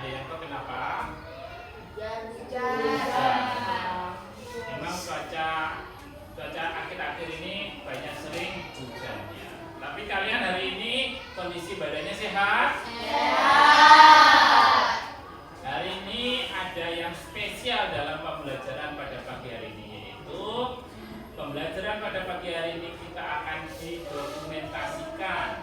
ada yang tahu kenapa? Hujan. Memang cuaca akhir-akhir ini banyak sering hujannya. Tapi kalian hari ini kondisi badannya sehat? Sehat. Hari ini ada yang spesial dalam pembelajaran pada pagi hari ini, yaitu pembelajaran pada pagi hari ini kita akan didokumentasikan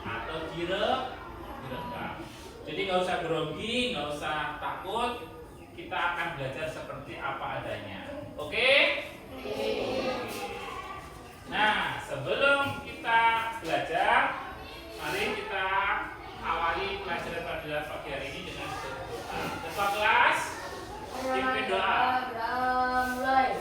atau direkam. Jadi nggak usah grogi, nggak usah takut, kita akan belajar seperti apa adanya. Oke? Nah, sebelum kita belajar, mari kita awali pelajaran pada pagi hari ini dengan doa. Ketua kelas, pimpin doa. Mulai.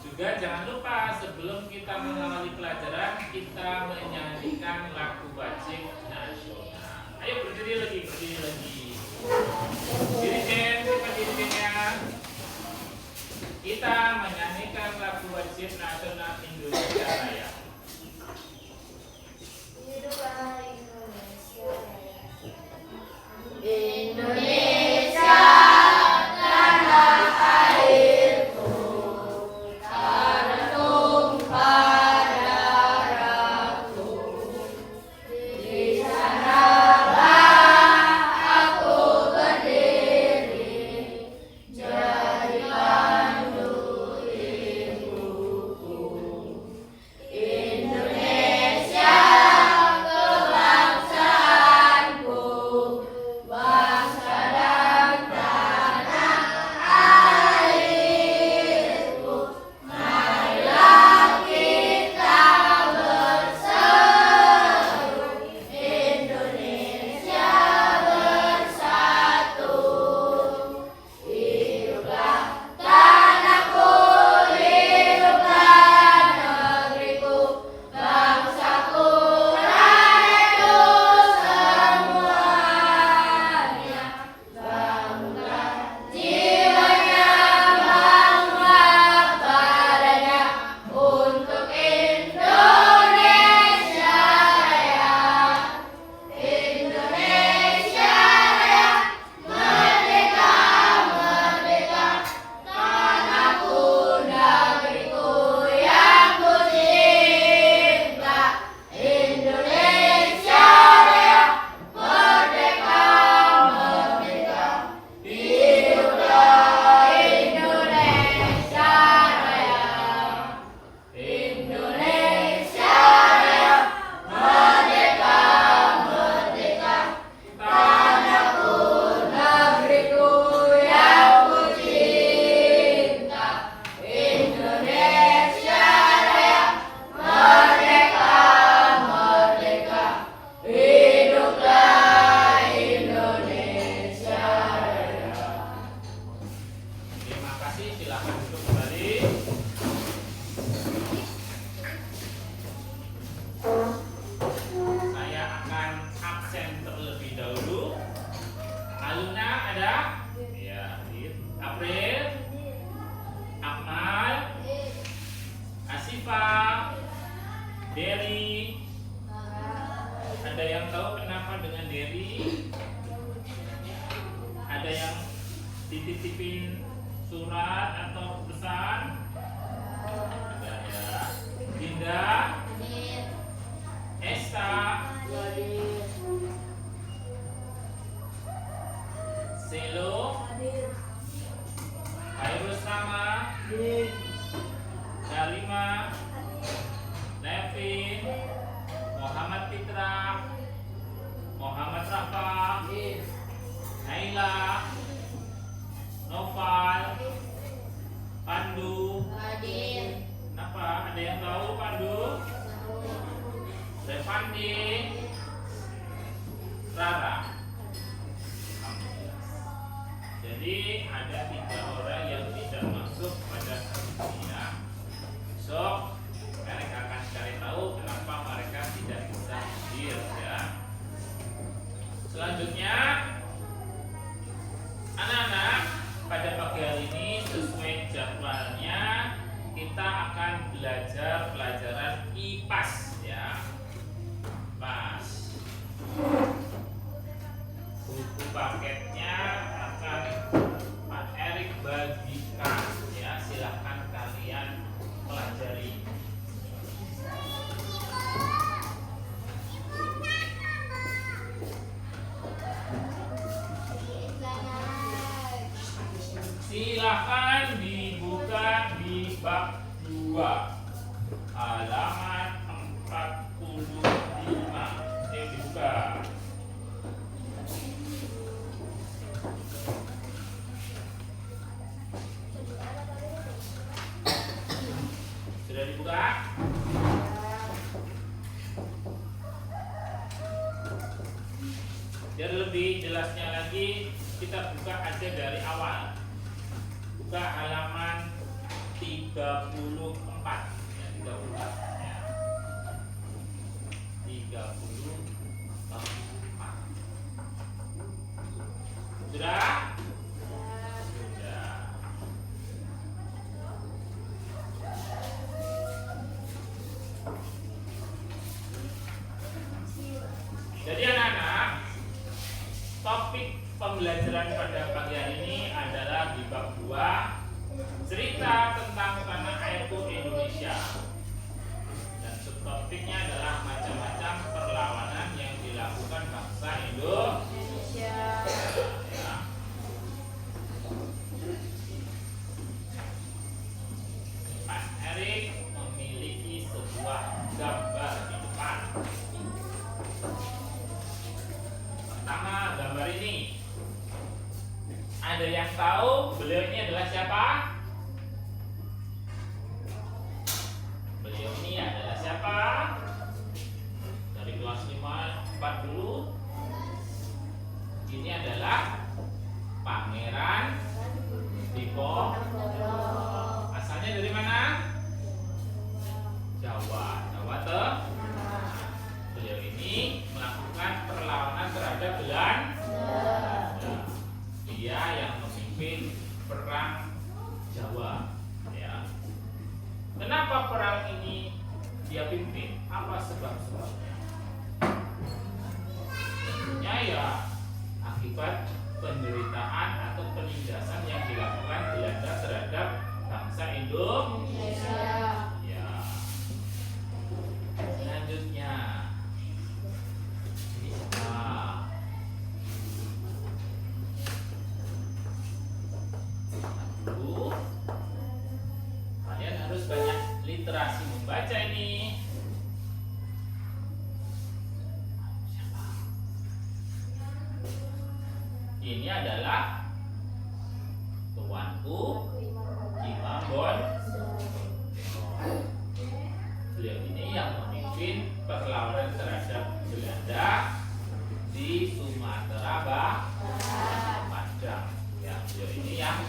Juga jangan lupa sebelum kita mengawali pelajaran, kita menyanyikan lagu wajib nasional. Ayo berdiri lagi. Dirijen, kita dirijennya. Kita menyanyikan lagu wajib nasional Indonesia Raya. Hiduplah Indonesia Raya. Indonesia tanah airku, tertumpah darahku. Di sanalah aku berdiri, jadi pandu Derry. Ada yang tahu kenapa dengan Derry? Ada yang dititipin surat atau pesan? Ada ya. Dinda, Esta, Selo, Khairul Sama, Dalima, Levin, Muhammad Fitra, Muhammad Rafa, Naila, Noval, Pandu. Kenapa? Ada yang tahu Pandu? Revandi, Rara. Jadi ada 3 orang yang tidak masuk pada hari ini ya. So, mereka akan cari tahu kenapa mereka tidak bisa hadir ya. Selanjutnya, anak-anak, pada pagi hari ini sesuai jadwalnya kita akan belajar pelajaran IPAS ya. IPAS. Buku paketnya akan Pak Erik bagikan ya, silahkan kalian pelajari. Silahkan dibuka di bab 2 halaman 45. Dibuka. Sudah dibuka? Biar lebih jelasnya lagi, kita buka aja dari awal. Buka halaman 34 ya, 34 ya. 34. Sudah? Sudah. Jadi anak-anak, topik pembelajaran pada pagi hari ini adalah di bab 2, cerita tentang tanah airku Indonesia. Dan subtopiknya adalah macam-macam perlawanan yang dilakukan bangsa Indonesia. Ya. Pak Erik memiliki sebuah gambar di depan. Pertama, gambar ini. Ada yang tahu beliau ini adalah siapa? Beliau ini adalah siapa? Dari kelas 4 dulu. Ini adalah Pangeran Diponegoro. Asalnya dari mana? Jawa. Jawa Tengah. Beliau ini melakukan perlawanan terhadap Belanda. Dia yang memimpin perang Jawa ya. Kenapa perang ini dia pimpin? Apa sebab-sebabnya? Tentunya ya akibat penderitaan atau penindasan yang dilakukan Belanda terhadap bangsa Indonesia. Ya. Selanjutnya ini siapa? Kalian harus banyak literasi membaca ini. Ini adalah tuanku Imam Bonjol. Beliau ini yang memimpin perlawanan terhadap Belanda di Sumatera Padang. Ya, beliau ini yang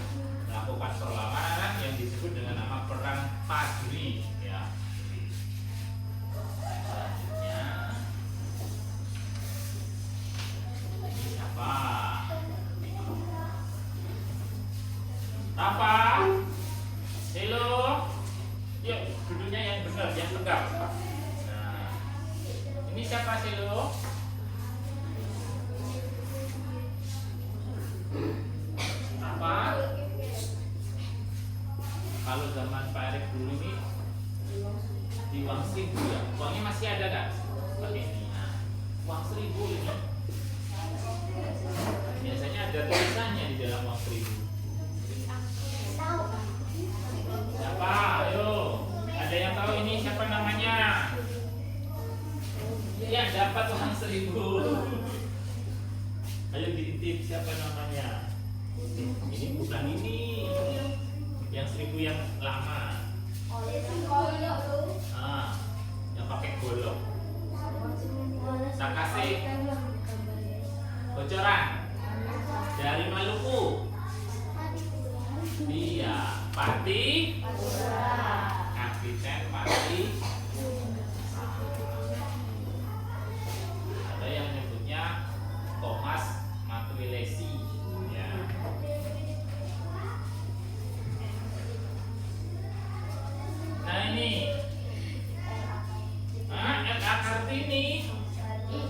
melakukan perlawanan yang disebut dengan nama Perang Padri ya. Selanjutnya ini siapa? Rafa? Hello? Yuk, duduknya yang benar, yang tegap. Nah, Ini siapa sih lo? Apa? Kalau zaman Pak Erik dulu ini di uang 1000 ya. Uangnya masih ada kan? Seperti ini. Nah, uang 1000 ini biasanya ada tulisannya di dalam uang 1000. Siapa? Ayo. Ada yang tahu ini siapa namanya? Ya, dapat uang 1000. Ayo diintip siapa namanya? Ini bukan ini. Yang 1000 yang lama. Ah, yang pakai golok. Tak kasih bocoran dari Maluku. Iya, Pati. Kapiten Pati. Ada yang nyebutnya Thomas Matrilesi. Ya. Nah ini, R.A. Kartini.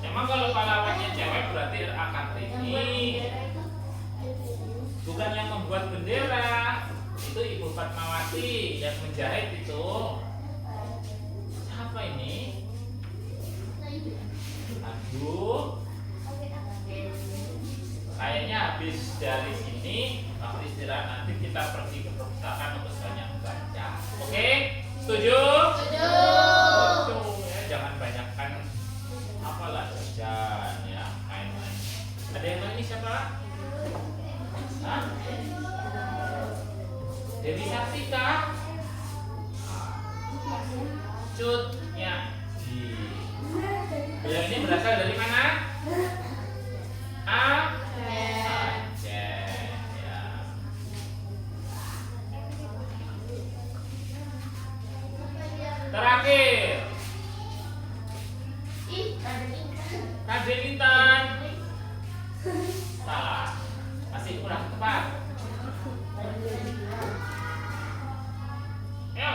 Emang kalau pahlawannya cewek berarti R.A. Kartini. Bukan yang membuat bendera, itu Ibu Fatmawati. Yang menjahit itu siapa ini? Aduh, kayaknya habis dari sini waktu istirahat nanti kita pergi ke perpustakaan untuk banyak baca. Oke? Setuju? Setuju. Ya, jangan banyakkan apalah jajan ya, main-main. Ada yang lain ini siapa? Hah? Dewi Sartika. Cutnya di. Beliau ini berasal dari mana? Aceh. Ya. Terakhir, Kadek Intan. Salah, masih kurang tepat. Ayo.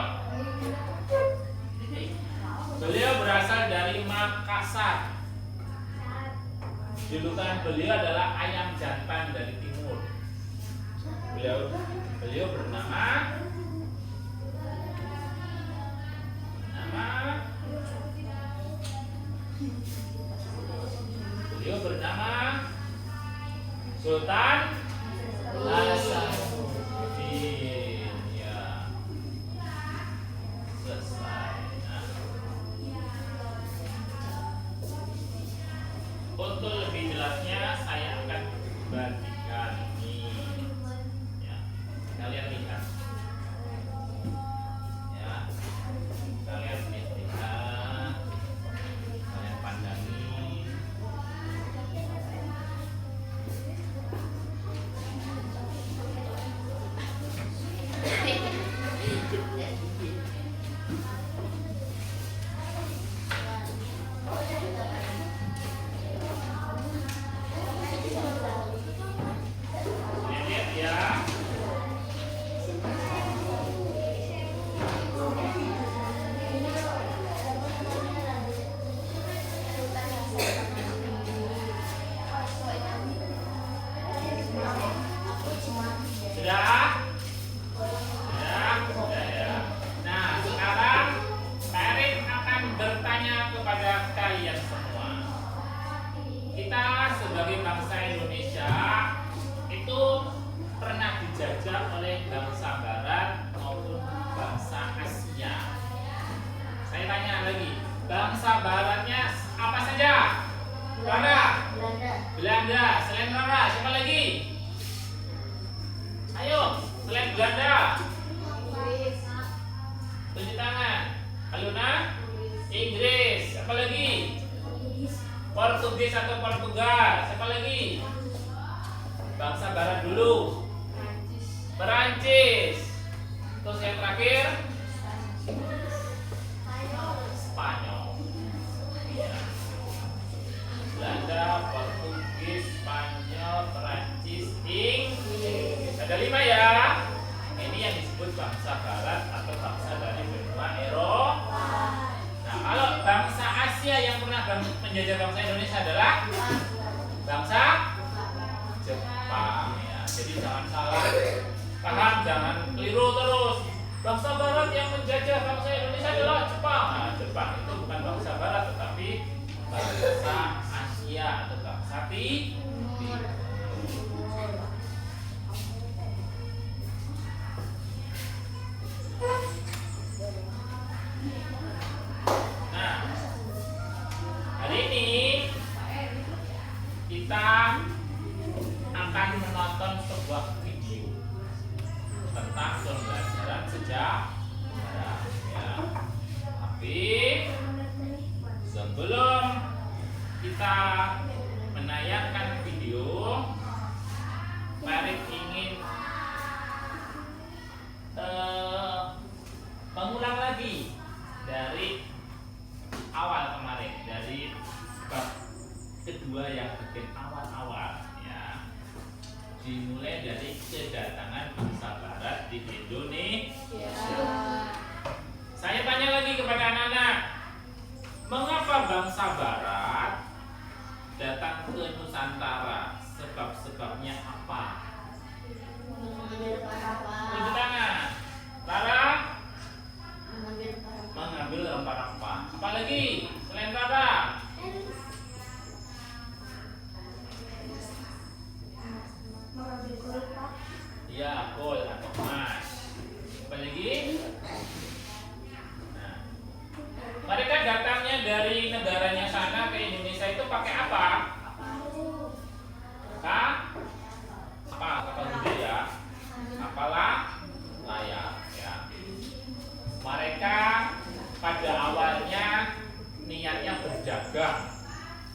Beliau berasal dari Makassar. Julukan beliau adalah ayam jantan dari timur. Beliau bernama Sultan Hasanuddin. Ya, selesai. Nah, untuk lebih jelasnya saya akan bagikan ini. Ya, kalian lihat. Ya, kalian lihat. Kalian pandangi. Lihat ya. Sudah? Sudah ya. Nah, sekarang Erik akan bertanya kepada kalian semua. Kita sebagai bangsa Indonesia itu pernah dijajah oleh bangsa Barat maupun bangsa Asia. Saya tanya lagi, bangsa Baratnya apa saja? Belanda. Selain Belanda, siapa lagi? Ayo, selain Belanda. Tunjuk tangan. Aluna? Inggris. Siapa lagi? Portugis atau Portugal. Siapa lagi? Bangsa Barat dulu. Perancis. Terus yang terakhir? Spanyol. Ya. Belanda, Portugis, Spanyol, Perancis, Inggris. Ada 5 ya. Ini yang disebut bangsa Barat atau bangsa dari benua Eropa. Nah, kalau bangsa Asia yang pernah yang menjajah bangsa Indonesia adalah bangsa Jepang ya. Jadi jangan salah paham, jangan keliru terus. Bangsa Barat yang menjajah bangsa Indonesia adalah Jepang. Nah, Jepang itu bukan bangsa Barat tetapi bangsa Asia atau bangsa Timur. Nah, hari ini kita akan menonton sebuah video tentang pembelajaran sejarah ya. Tapi sebelum kita menayangkan video, Farid ingin mengulang lagi dari awal kemarin, dari bab kedua yang bikin awal-awal ya. Dimulai dari kedatangan bangsa Barat di Indonesia. Saya tanya lagi kepada anak-anak, mengapa bangsa Barat datang ke Nusantara? Sebab-sebabnya apa? Tunjuk tangan. Rara? Mengambil rempah-rempah. Apalagi selain Rara? Ya, gold atau emas. Apalagi? Nah, mereka datangnya dari negaranya sana ke Indonesia itu pakai apa? Kapal gede ya. Apalah layar ya. Mereka pada awalnya niatnya berdagang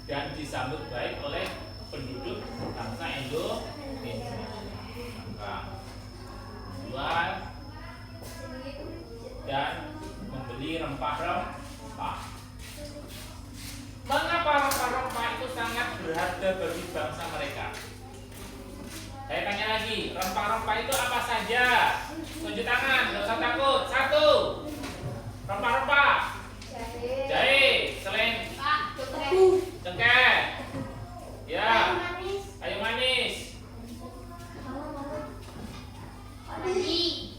dan disambut baik oleh penduduk bangsa Indonesia. Jual dan membeli rempah-rempah. Mengapa rempah-rempah itu sangat berharga bagi bangsa mereka? Saya tanya lagi, rempah-rempah itu apa saja? Tunjuk tangan, nggak usah takut. 1. Rempah-rempah. Jahe, selain cengkeh. Ya. Kayu manis. Padi.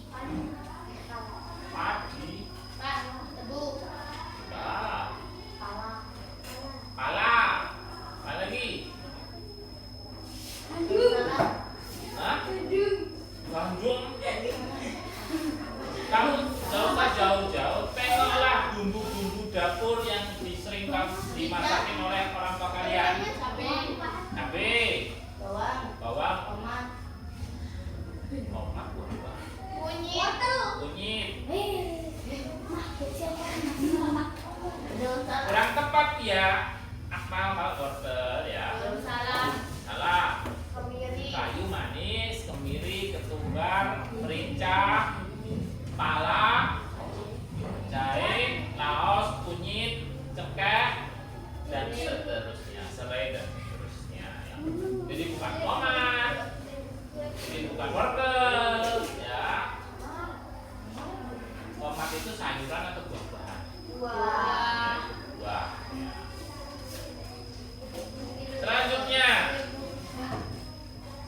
Pala. Apa lagi? Hah? Bandung. Kamu gak usah jauh-jauh, tengoklah bumbu-bumbu dapur yang sering dimasakin oleh orang tua kalian. Cabai, bawang, kunyit. Kurang tepat ya. Akmal wortel ya. Salah. Kayu manis, kemiri, ketumbar, merica, pala, jahe, laos, kunyit, cengkeh, dan seterusnya, serai dan seterusnya. Jadi bukan tomat, jadi bukan wortel, ya. Tomat itu sayuran atau buah-buahan? Buah. Ya. Selanjutnya,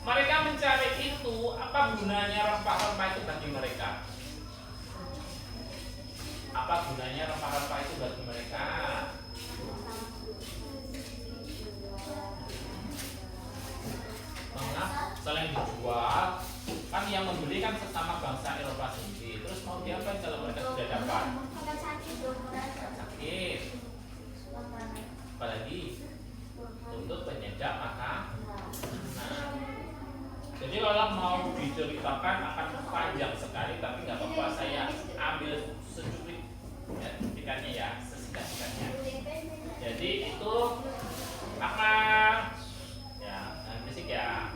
mereka mencari itu, apa gunanya rempah-rempah itu bagi mereka? Apa gunanya rempah-rempah itu bagi mereka? Mengapa? Selain dijual, kan yang membeli kan sesama bangsa Eropa sendiri. Terus mau diapain kalau mereka sudah dapat? Sakit. Apalagi untuk penyedap makanan. Jadi kalau mau diceritakan akan panjang sekali, tapi nggak apa-apa, saya ambil seculik ya, singkatnya ya, sesingkat-singkatnya. Jadi itu akar ya, fisik ya.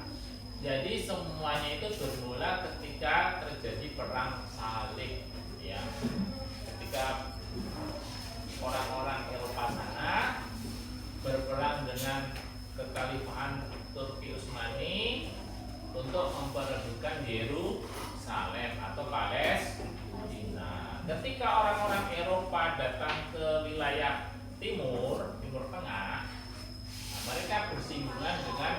Jadi semuanya itu bermula ketika terjadi perang salib ya. Ketika orang-orang Eropa sana berperang dengan kekhalifahan Turki Utsmani untuk memperebutkan Yerusalem atau Palestina. Ketika orang-orang Eropa datang ke wilayah timur, Timur Tengah, nah, mereka bersinggungan dengan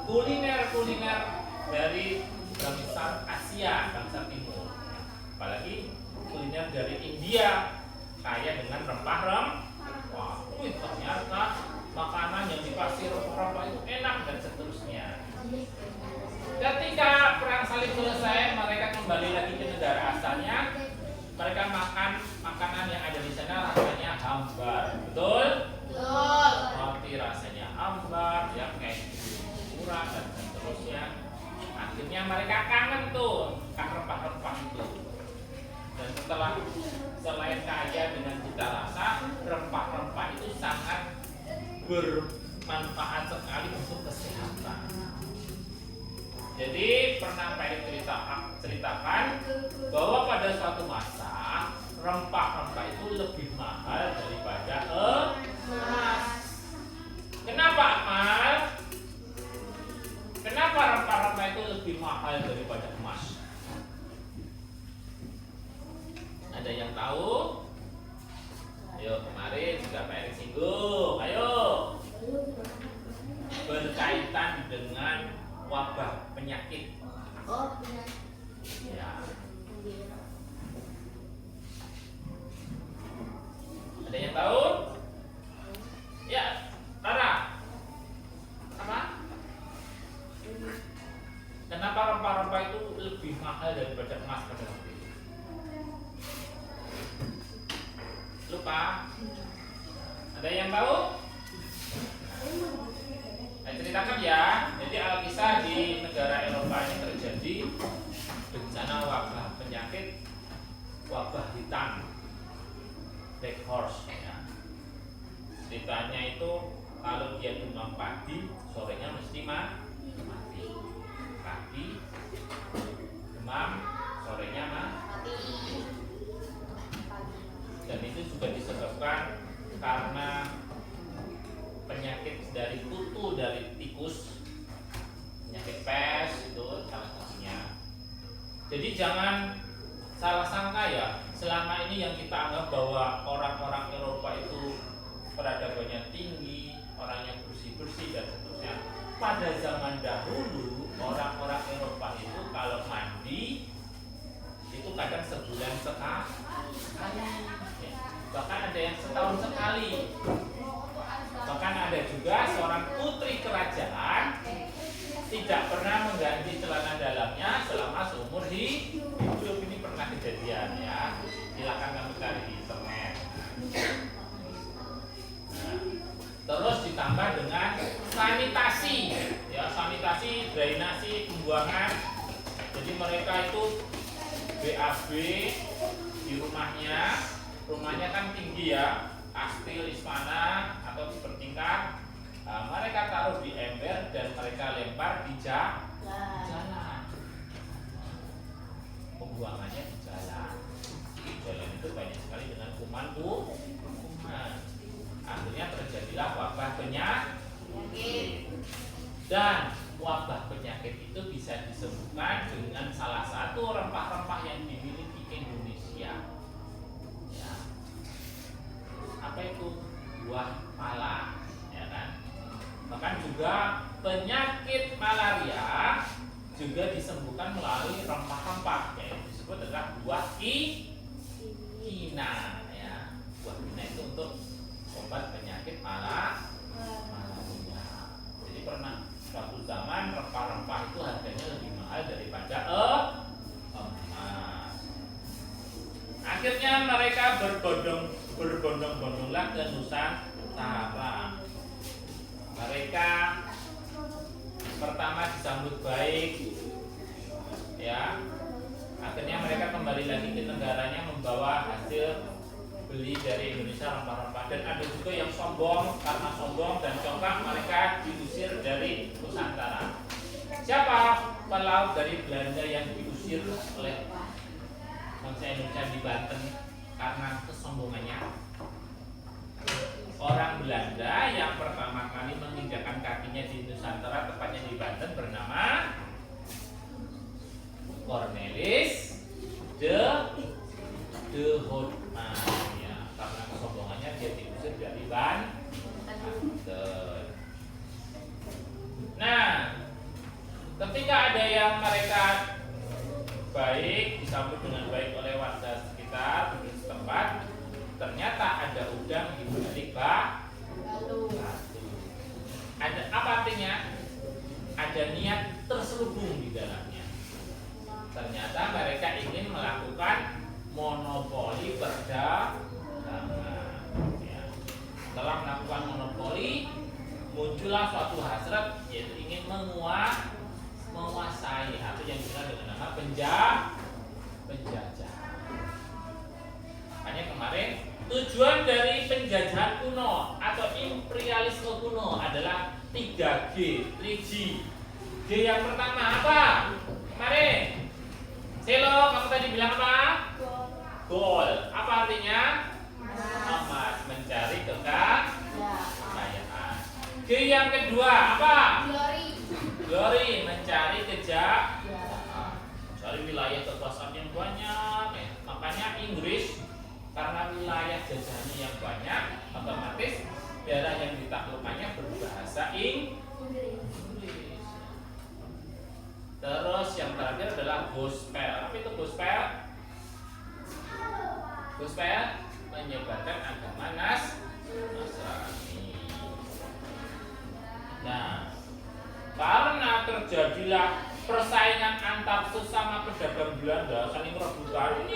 kuliner-kuliner dari bangsa Asia, bangsa Timur. Apalagi kuliner dari India kaya dengan rempah-rempah. Ternyata makanan yang dikasih rempah-rempah itu enak dan seterusnya. Ketika perang salib selesai, mereka kembali lagi ke negara asalnya. Mereka makan makanan yang ada di sana rasanya hambar, betul? Betul. Roti rasanya hambar, ya kayak murah dan seterusnya. Akhirnya mereka kangen tuh kan rempah-rempah itu. Dan setelah selain kaya dengan cita rasa, rempah-rempah itu sangat bermanfaat sekali untuk kesehatan. Jadi pernah Pak Erik ceritakan bahwa pada suatu masa rempah-rempah itu lebih mahal daripada emas. Kenapa mahal? Kenapa rempah-rempah itu lebih mahal daripada emas? Ada yang tahu? Ayo, kemarin juga Pak Erik singgung. Ayo. Berkaitan dengan wabah penyakit. Oh, penyakit. Ya. Ada yang tahu? Ya, Rara. Apa? Kenapa rempah-rempah itu lebih mahal daripada emas pada waktu itu? Lupa? Ada yang tahu? Saya ceritakan ya. Jadi alkisah di negara Eropa ini terjadi bencana wabah penyakit wabah hitam, black horse ya. Ceritanya itu kalau dia demam pagi, sorenya mesti mati. Pagi demam, sorenya mati. Dan itu juga disebabkan karena penyakit dari kutu dari tikus, penyakit pes itu salah satunya. Jadi jangan salah sangka ya, selama ini yang kita anggap bahwa orang-orang Eropa itu peradabannya tinggi, orangnya bersih-bersih dan seterusnya. Pada zaman dahulu orang-orang Eropa itu kalau mandi itu kadang sebulan sekali, bahkan ada yang setahun sekali. Bahkan ada juga seorang putri kerajaan tidak pernah mengganti celana dalamnya selama seumur hidup. Ini pernah kejadian ya. Silakan kamu cari di internet. Terus ditambah dengan sanitasi, ya sanitasi, drainasi, pembuangan. Jadi mereka itu BAB di rumahnya kan tinggi ya. Kastil, istana atau bertingkat, mereka taruh di ember dan mereka lempar di jalan. Pembuangannya di jalan. Di jalan itu banyak sekali dengan kuman. Akhirnya terjadilah wabah penyakit. Dan wabah penyakit itu bisa disembuhkan dengan salah satu rempah-rempah yang dimiliki Indonesia. Ya. Apa itu? Buah pala, ya kan? Bahkan juga penyakit malaria juga disembuhkan melalui rempah-rempah, yaitu disebut adalah buah kina, ya. Buah kina itu untuk obat penyakit malaria. Jadi pernah suatu zaman rempah-rempah itu harganya lebih mahal daripada emas. Akhirnya mereka berbondong-bondonglah ke Nusantara. Mereka pertama disambut baik, ya. Akhirnya mereka kembali lagi ke negaranya membawa hasil beli dari Indonesia rempah-rempah. Dan ada juga yang sombong, karena sombong dan congkak mereka diusir dari Nusantara. Siapa pelaut dari Belanda yang diusir oleh bangsa Indonesia di Banten karena kesombongannya? Orang Belanda yang pertama kali menginjakkan kakinya di Nusantara, tepatnya di Banten, bernama Cornelis de Houtman. Ya, karena kesombongannya dia diusir dari Banten. Betul. Nah, ketika ada yang mereka baik, disambut dengan baik oleh warga sekitar penduduk setempat, ternyata ada udang di balik Lalu. batu. Ada apa artinya? Ada niat terselubung di dalamnya. Ternyata mereka ingin melakukan monopoli perdagangan. Ya. Setelah melakukan monopoli, muncullah suatu hasrat, yaitu ingin menguasai atau yang dikenal dengan nama penjajah. Makanya kemarin tujuan dari penjajahan kuno atau imperialisme kuno adalah 3G, 3G. G yang pertama apa? Kemarin Selo, kamu tadi bilang apa? Gold. Apa artinya? Emas, mencari kekayaan. G yang kedua apa? Glory, mencari kejayaan. Mencari wilayah kekuasaan yang banyak. Makanya Inggris karena wilayah jajahannya yang banyak, otomatis daerah yang ditaklukkannya berbahasa Inggris. Terus yang terakhir adalah gospel. Apa itu gospel? Gospel menyebarkan agama Nasrani. Nah, karena terjadilah persaingan antar sesama pedagang Belanda, saling rebutan.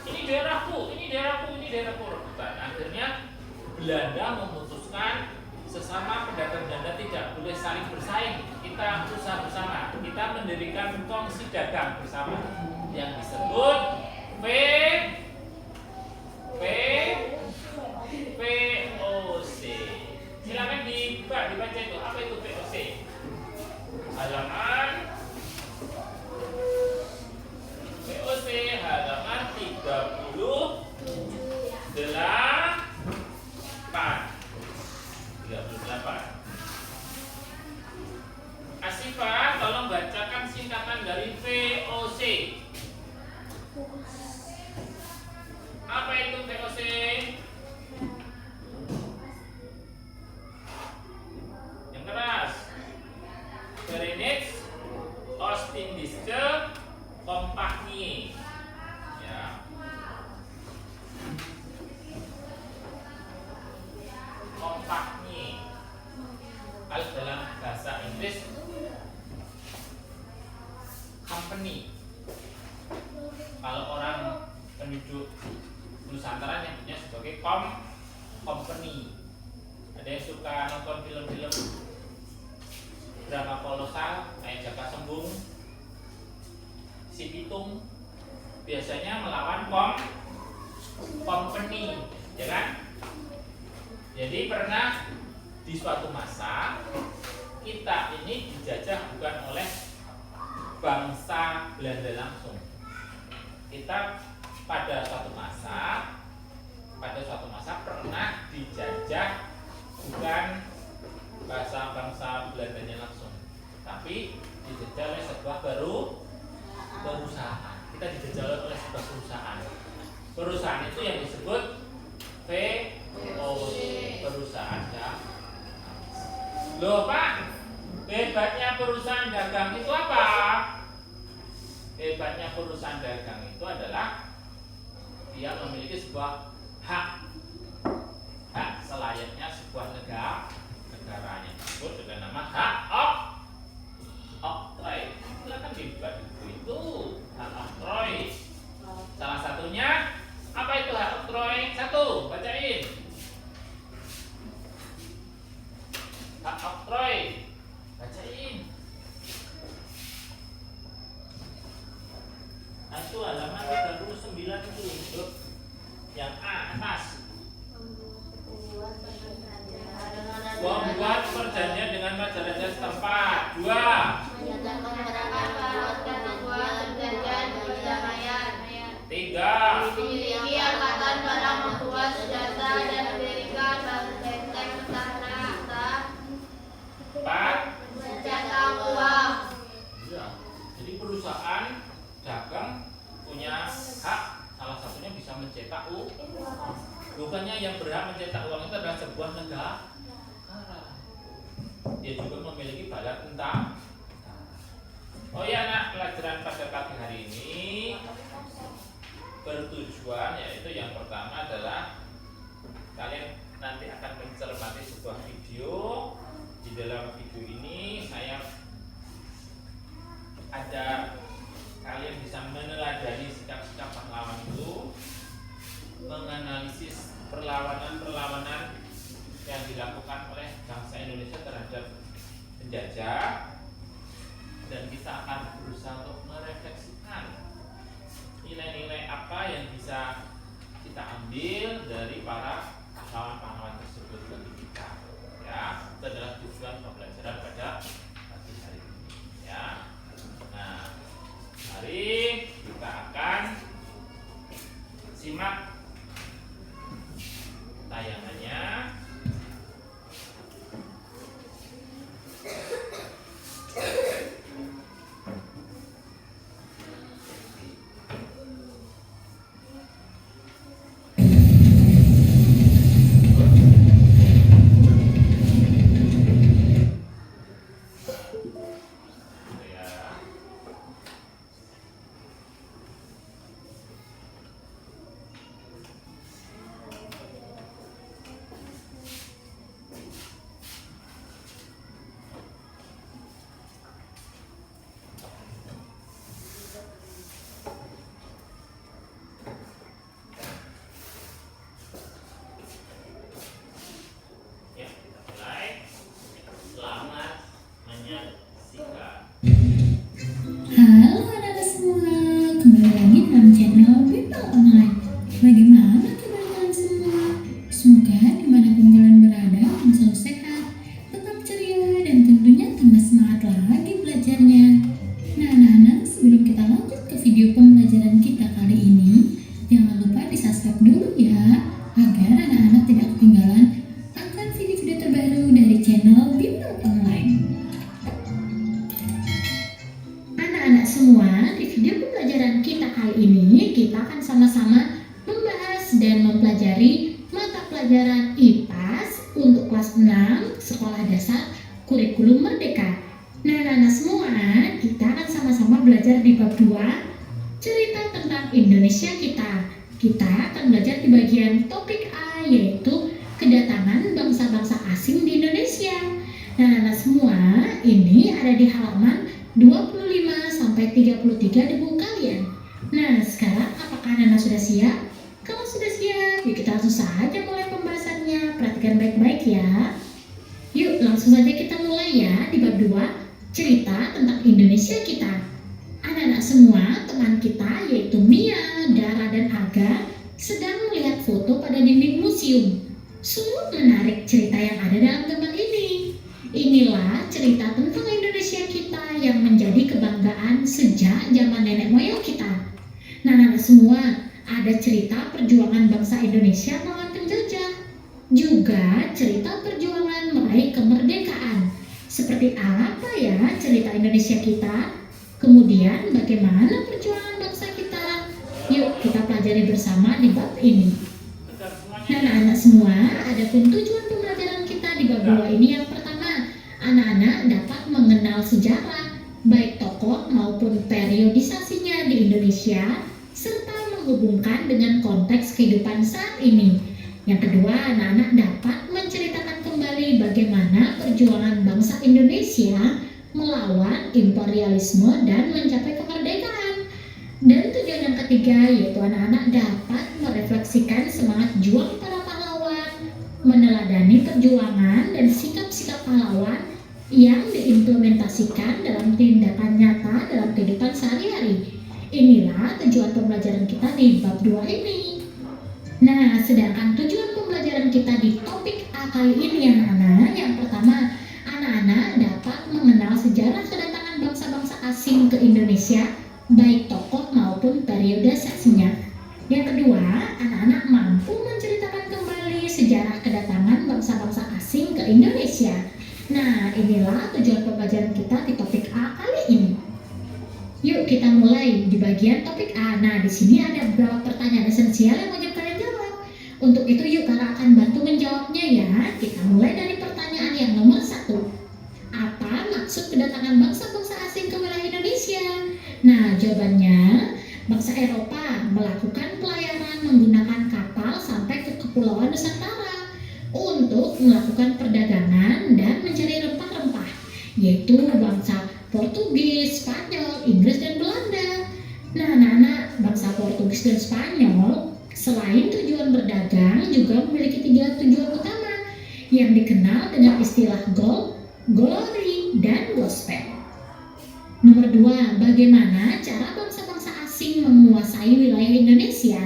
Ini daerahku, ini daerahku rebutan. Akhirnya Belanda memutuskan sesama pedagang Belanda tidak boleh saling bersaing. Kita usaha bersama. Kita mendirikan kongsi dagang bersama yang disebut VOC. Silakan dibaca itu. Apa itu VOC? Halaman VOC halaman 38. Asifah, tolong bacakan singkatan dari VOC. Apa itu VOC? Yang keras. Verenigd Ostindische Compagnie. Ya. Compagnie. Kalau dalam bahasa Inggris company. Kalau orang penduduk Nusantara nyebutnya sebagai company. Ada yang suka nonton film-film drama kolosal kayak Jaka Sembung, Si Pitung, biasanya melawan company, ya kan? Jadi pernah di suatu masa kita ini dijajah bukan oleh bangsa Belanda langsung. Kita pada suatu masa pernah dijajah bukan bangsa Belandanya langsung, tapi dijajah oleh sebuah perusahaan. Kita dijajah oleh sebuah perusahaan. Perusahaan itu yang disebut VOC, perusahaan dagang. Loh Pak, hebatnya perusahaan dagang itu apa? Hebatnya perusahaan dagang itu adalah dia memiliki sebuah hak selayaknya sebuah negara yang disebut dengan nama hak oktroy. Silakan dibuat itu hak oktroy. Salah satunya apa itu hak oktroy? Satu, bacain. Hak oktroy, bacain. Itu halaman 39 itu yang A atas. Membuat perjanjian dengan raja-raja setempat. 2. perjanjian perdamaian. 3. Memiliki angkatan barang membuat senjata dan mendirikan benteng pertahanan. 4. Mencetak uang. Iya. Jadi perusahaan dagang punya hak, salah satunya bisa mencetak uang. Bukannya yang berhak mencetak uang itu adalah sebuah negara, dia juga memiliki bala tentara. Oh ya anak, pelajaran pada pagi hari ini bertujuan, yaitu yang pertama adalah kalian nanti akan mencermati sebuah video. Di dalam video ini saya ada kalian bisa meneladani sikap-sikap pahlawan itu, menganalisis perlawanan-perlawanan yang dilakukan oleh bangsa Indonesia terhadap penjajah, dan kita akan berusaha untuk merefleksikan nilai-nilai apa yang bisa kita ambil dari para pahlawan-pahlawan tersebut bagi kita. Ya, itu adalah tujuan pembelajaran pada pagi hari ini. Ya, nah, mari kita akan simak tayangannya. Ya, kita mulai. Selamat menyaksikan. Halo anak-anak semua, kembali lagi dalam channel Bimbel Online. Bagaimana kabar kalian semua? Semoga dimanapun kalian berada, kalian selalu sehat, tetap ceria, dan tentunya tambah semangat lagi belajarnya. Nah anak-anak, sebelum kita lanjut ke video pembelajaran kita kali ini, jangan lupa di-subscribe dulu ya, agar anak-anak tidak ketinggalan akan video-video terbaru dari channel Bimbel Online. Anak-anak semua, di video pembelajaran kita kali ini, kita akan sama-sama membahas dan mempelajari mata pelajaran IPAS untuk kelas 6 Sekolah Dasar Kurikulum Merdeka. Nah, anak-anak semua, kita akan sama-sama belajar di bab 2, cerita tentang Indonesia kita. Kita akan belajar di bagian topik A, yaitu kedatangan bangsa-bangsa asing di Indonesia. Nah, anak-anak semua, ini ada di halaman 25 sampai 33 di buku kalian. Nah, sekarang apakah anak-anak sudah siap? Kalau sudah siap, yuk kita langsung saja mulai pembahasannya. Perhatikan baik-baik ya. Yuk, langsung saja kita mulai ya di bab 2, cerita tentang Indonesia kita. Anak-anak semua, teman kita yaitu Mia, Dara, dan Aga sedang melihat foto pada dinding museum. Sungguh menarik cerita yang ada dalam gambar ini. Inilah cerita tentang Indonesia kita yang menjadi kebanggaan sejak zaman nenek moyang kita. Nah, anak-anak semua, ada cerita perjuangan bangsa Indonesia melawan penjajah. Juga cerita perjuangan meraih kemerdekaan. Seperti apa ya cerita Indonesia kita? Kemudian bagaimana perjuangan bangsa kita? Yuk kita pelajari bersama di bab ini. Nah, anak-anak semua, adapun tujuan pembelajaran kita di bab 2 ini yang pertama, anak-anak dapat mengenal sejarah, baik tokoh maupun periodisasinya di Indonesia, serta menghubungkan dengan konteks kehidupan saat ini. Yang kedua, anak-anak dapat menceritakan kembali bagaimana perjuangan bangsa Indonesia melawan imperialisme dan mencapai kemerdekaan. Dan tujuan yang ketiga, yaitu anak-anak dapat merefleksikan semangat juang para pahlawan, meneladani perjuangan dan sikap-sikap pahlawan yang diimplementasikan dalam tindakan nyata dalam kehidupan sehari-hari. Inilah tujuan pembelajaran kita di bab 2 ini. Nah, sedangkan tujuan pembelajaran kita di topik A kali ini anak-anak, yang pertama, anak-anak dapat mengenal sejarah kedatangan bangsa-bangsa asing ke Indonesia, baik tokoh maupun periodisasinya. Yang kedua, anak-anak mampu menceritakan kembali sejarah kedatangan bangsa-bangsa asing ke Indonesia. Nah, inilah tujuan pembelajaran kita di topik A kali ini. Yuk kita mulai di bagian topik A. Nah, di sini ada beberapa pertanyaan esensial yang wajib kalian jawab. Untuk itu yuk kakak akan bantu menjawabnya ya. Kita mulai dari pertanyaan yang nomor 1. maksud kedatangan bangsa-bangsa asing ke wilayah Indonesia? Nah, jawabannya, bangsa Eropa melakukan pelayaran menggunakan kapal sampai ke Kepulauan Nusantara untuk melakukan perdagangan dan mencari rempah-rempah, yaitu bangsa Portugis, Spanyol, Inggris, dan Belanda. Nah, anak-anak, bangsa Portugis dan Spanyol selain tujuan berdagang juga memiliki 3 tujuan utama yang dikenal dengan istilah gold, glory, dan gospel. Nomor 2, bagaimana cara bangsa-bangsa asing menguasai wilayah Indonesia?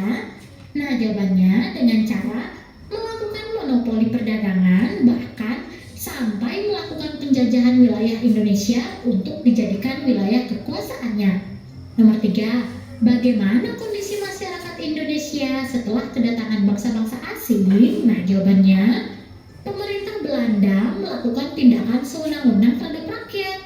Nah, jawabannya dengan cara melakukan monopoli perdagangan, bahkan sampai melakukan penjajahan wilayah Indonesia untuk dijadikan wilayah kekuasaannya. Nomor 3, bagaimana kondisi masyarakat Indonesia setelah kedatangan bangsa-bangsa asing? Nah, jawabannya, pemerintah Belanda melakukan tindakan sewenang-wenang terhadap rakyat,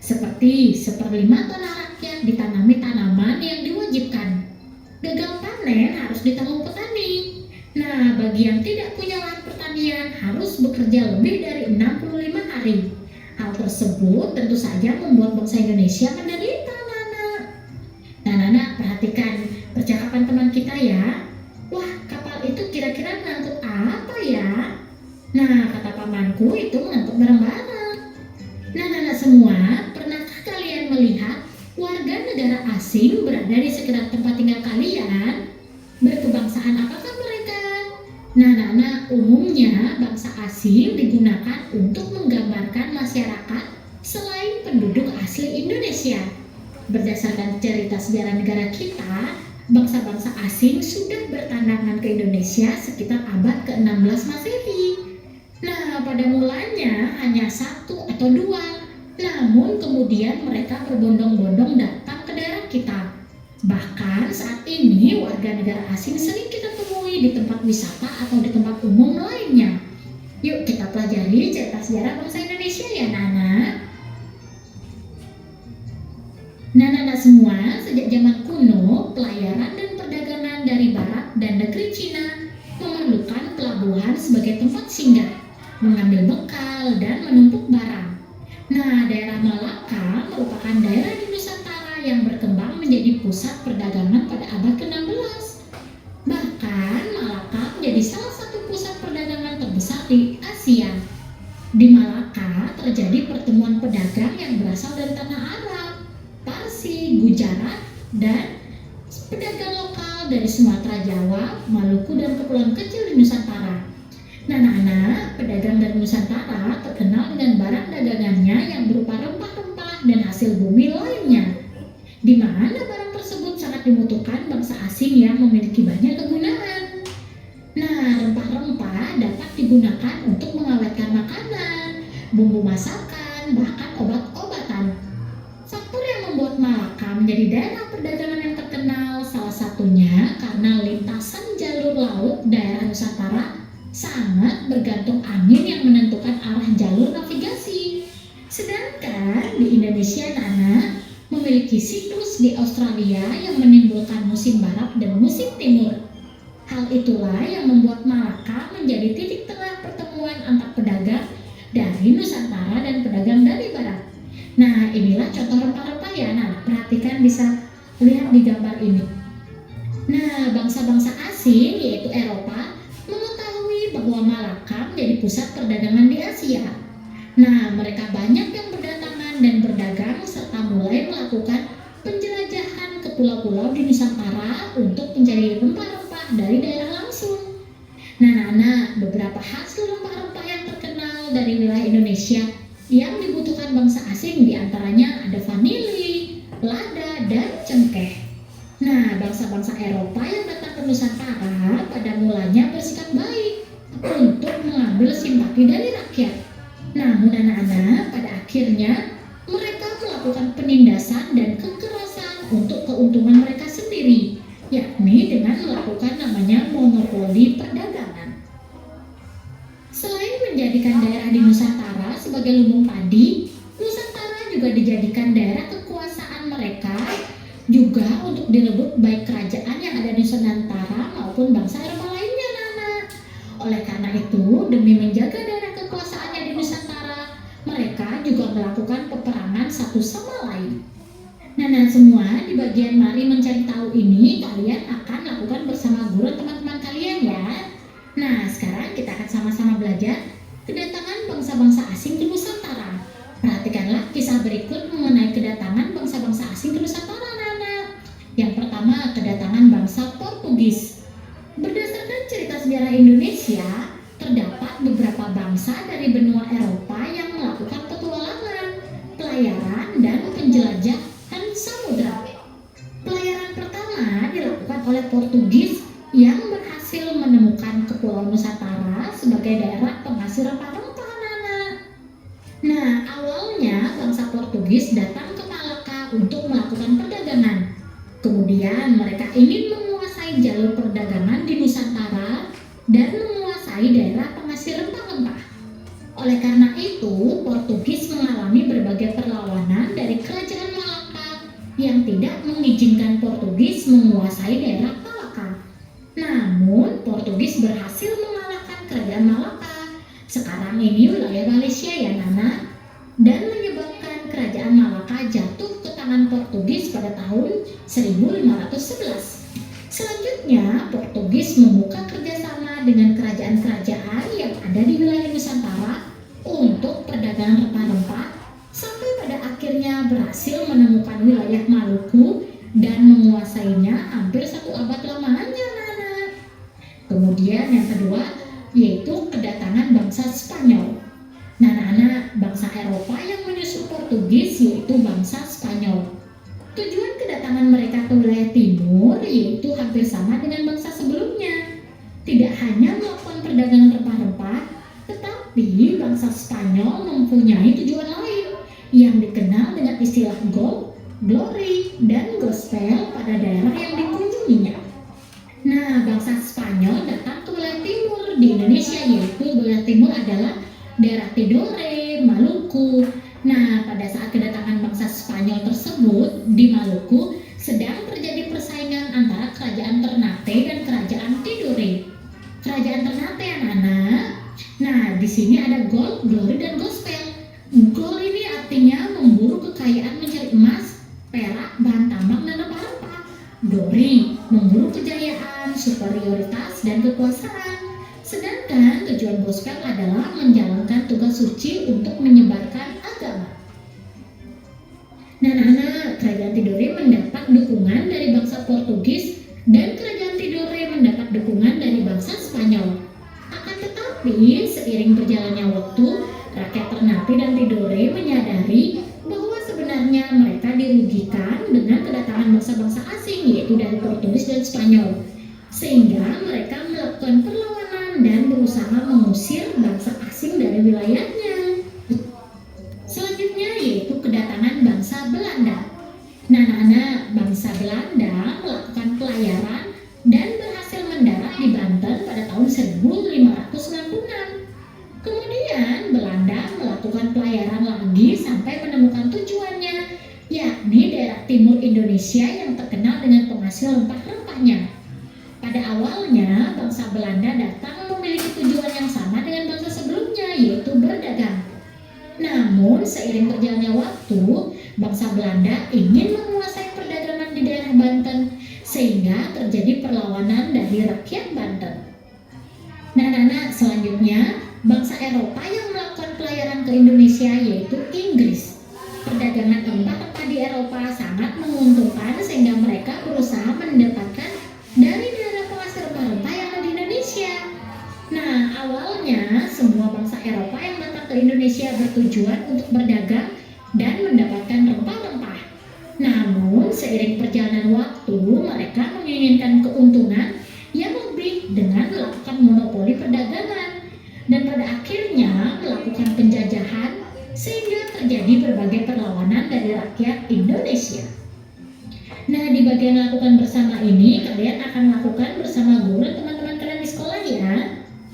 seperti 1/5 tanah rakyat ditanami tanaman yang diwajibkan. Gagal panen harus ditanggung petani. Nah, bagi yang tidak punya lahan pertanian harus bekerja lebih dari 65 hari. Hal tersebut tentu saja membuat bangsa Indonesia menderita, anak-anak. Nah, anak-anak, perhatikan percakapan teman kita ya. Wah, kapal itu kira-kira mengangkut apa ya? Nah, kata pamanku itu mengangkut barang-barang. Nah, anak-anak semua, pernahkah kalian melihat warga negara asing berada di sekitar tempat tinggal kalian? Berkebangsaan apakah mereka? Nah, anak-anak, umumnya bangsa asing digunakan untuk menggambarkan masyarakat selain penduduk asli Indonesia. Berdasarkan cerita sejarah negara kita, bangsa-bangsa asing sudah bertandangan ke Indonesia sekitar abad ke-16 Masehi. Nah, pada mulanya hanya 1 atau 2, namun kemudian mereka berbondong-bondong datang ke daerah kita. Bahkan saat ini warga negara asing sering kita temui di tempat wisata atau di tempat umum lainnya. Yuk kita pelajari cerita sejarah bangsa Indonesia ya, Nana. Nah, anak semua, sejak zaman kuno, pelayaran dan perdagangan dari barat dan negeri Cina memerlukan pelabuhan sebagai tempat singgah, mengambil bekal, dan menumpuk barang. Nah, daerah Malaka merupakan daerah di Nusantara yang berkembang menjadi pusat perdagangan pada abad ke-16. Bahkan, Malaka menjadi salah satu pusat perdagangan terbesar di Asia. Di Malaka terjadi pertemuan pedagang yang berasal dari tanah Arab, Parsi, Gujarat, dan pedagang lokal dari Sumatera, Jawa, Maluku, dan kepulauan kecil di Nusantara. Nah, anak-anak, pedagang dari Nusantara terkenal dengan barang dagangannya yang berupa rempah-rempah dan hasil bumi lainnya, di mana barang tersebut sangat dibutuhkan bangsa asing yang memiliki banyak kegunaan. Nah, rempah-rempah dapat digunakan untuk mengawetkan makanan, bumbu masakan, bahkan obat-obatan. Faktor yang membuat Malaka menjadi daerah perdagangan yang terkenal salah satunya karena lintasan jalur laut daerah Nusantara sangat bergantung angin yang menentukan arah jalur navigasi. Sedangkan di Indonesia, Nana memiliki siklus di Australia yang menimbulkan musim barat dan musim timur. Hal itulah yang membuat Malaka menjadi titik tengah pertemuan antar pedagang dari Nusantara dan pedagang dari barat. Nah, inilah contoh rempah-rempah ya, Nana. Perhatikan, bisa lihat di gambar ini. Nah, bangsa-bangsa asing yaitu Eropa bahwa Malaka menjadi pusat perdagangan di Asia. Nah, mereka banyak yang berdatangan dan berdagang serta mulai melakukan penjelajahan ke pulau-pulau di Nusantara untuk mencari rempah-rempah dari daerah langsung. Nah, Nana, beberapa hasil rempah-rempah yang terkenal dari wilayah Indonesia yang dibutuhkan bangsa asing diantaranya ada vanili, lada, dan cengkeh. Nah, bangsa-bangsa Eropa yang datang ke Nusantara pada mulanya bersikap baik untuk mengambil simpati dari rakyat. Namun anak-anak, pada akhirnya mereka melakukan penindasan dan kekerasan untuk keuntungan mereka sendiri, yakni dengan melakukan namanya monopoli perdagangan. Selain menjadikan daerah di Nusantara sebagai lumbung padi, Nusantara juga dijadikan daerah kekuasaan mereka juga untuk direbut baik kerajaan yang ada di Nusantara maupun bangsa Eropa lainnya, Nana. Oleh karena itu, demi menjaga daerah kekuasaannya di Nusantara, mereka juga melakukan peperangan satu sama lain. Nah semua di bagian mari mencari tahu ini kalian akan lakukan bersama guru teman-teman kalian ya. Nah sekarang kita akan sama-sama belajar kedatangan bangsa-bangsa asing ke Nusantara. Perhatikanlah kisah berikut mengenai kedatangan bangsa-bangsa asing ke Nusantara anak-anak. Yang pertama, kedatangan bangsa Portugis. Berdasarkan cerita sejarah Indonesia, terdapat beberapa bangsa dari benua Eropa yang melakukan petualangan, pelayaran, dan penjelajahan samudra. Pelayaran pertama dilakukan oleh Portugis yang berhasil menemukan Kepulauan Nusantara sebagai daerah penghasil rempah-rempah anak-anak. Nah, awalnya bangsa Portugis datang ke Malaka untuk melakukan perdagangan. Kemudian mereka ingin menguasai jalur perdagangan di Nusantara dan menguasai daerah penghasil rempah-rempah. Oleh karena itu, Portugis mengalami berbagai perlawanan dari kerajaan Malaka yang tidak mengizinkan Portugis menguasai daerah Malaka. Namun, Portugis berhasil mengalahkan kerajaan Malaka. Sekarang ini wilayah Malaysia ya Nana, dan menyebabkan kerajaan Malaka jatuh ke tangan Portugis pada tahun 1511. Selanjutnya, Portugis membuka kerjasama dengan kerajaan-kerajaan yang ada di wilayah Nusantara untuk perdagangan rempah-rempah sampai pada akhirnya berhasil menemukan wilayah Maluku dan menguasainya hampir 1 abad lamanya anak-anak. Kemudian yang kedua yaitu kedatangan bangsa Spanyol. Nah anak-anak, bangsa Eropa yang menyusul Portugis yaitu bangsa Spanyol. Tujuan kedatangan mereka ke wilayah timur yaitu hampir sama dengan bangsa sebelumnya. Tidak hanya melakukan perdagangan rempah-rempah, tetapi bangsa Spanyol mempunyai tujuan lain yang dikenal dengan istilah gold, glory, dan gospel pada daerah yang dikunjunginya. Nah, bangsa Spanyol datang ke wilayah timur di Indonesia yaitu wilayah timur adalah daerah Tidore, Maluku. Nah, pada saat kedatangan bangsa Spanyol tersebut di Maluku sedang terjadi persaingan antara kerajaan Ternate dan kerajaan Tidore. Kerajaan Ternate anak-anak. Nah, di sini ada gold, glory, dan gospel. Gold ini artinya memburu kekayaan mencari emas, perak, bahan tambang, dan rempah-rempah. Glory memburu kejayaan, superioritas, dan kekuasaan. Sedangkan tujuan gospel adalah menjalankan tugas suci untuk menyebarkan agama. Nah, anak-anak, kerajaan Tidore mendapat dukungan dari bangsa Portugis dan kerajaan Tidore mendapat dukungan dari bangsa Spanyol. Akan tetapi, seiring berjalannya waktu, rakyat Ternate dan Tidore menyadari bahwa sebenarnya mereka dirugikan dengan kedatangan bangsa-bangsa asing yaitu dari Portugis dan Spanyol. Sehingga mereka melakukan perlawanan dan berusaha mengusir bangsa asing dari wilayahnya. Selanjutnya yaitu kedatangan bangsa Belanda. Nah, anak-anak, bangsa Belanda melakukan pelayaran dan berhasil mendarat di Banten pada tahun 1596. Kemudian Belanda melakukan pelayaran lagi sampai menemukan tujuannya, yakni daerah timur Indonesia yang terkenal dengan penghasil rempah-rempahnya. Pada awalnya, bangsa Belanda datang memiliki tujuan yang sama dengan bangsa sebelumnya, yaitu berdagang. Namun, seiring berjalannya waktu, bangsa Belanda ingin menguasai perdagangan di daerah Banten, sehingga terjadi perlawanan dari rakyat Banten. Nah, anak-anak, selanjutnya, bangsa Eropa yang melakukan pelayaran ke Indonesia yaitu Inggris. Perdagangan rempah-rempah di Eropa sangat menguntungkan sehingga mereka berusaha mendapatkan dari daerah penghasil rempah-rempah yang ada di Indonesia. Nah, awalnya semua bangsa Eropa yang datang ke Indonesia bertujuan untuk berdagang dan mendapatkan rempah-rempah. Namun, seiring perjalanan waktu, mereka menginginkan keuntungan yang lebih dengan melakukan monopoli perdagangan dan pada akhirnya melakukan penjajahan sehingga terjadi berbagai perlawanan dari rakyat Indonesia. Nah, di bagian lakukan bersama ini kalian akan lakukan bersama guru dan teman-teman kalian di sekolah ya.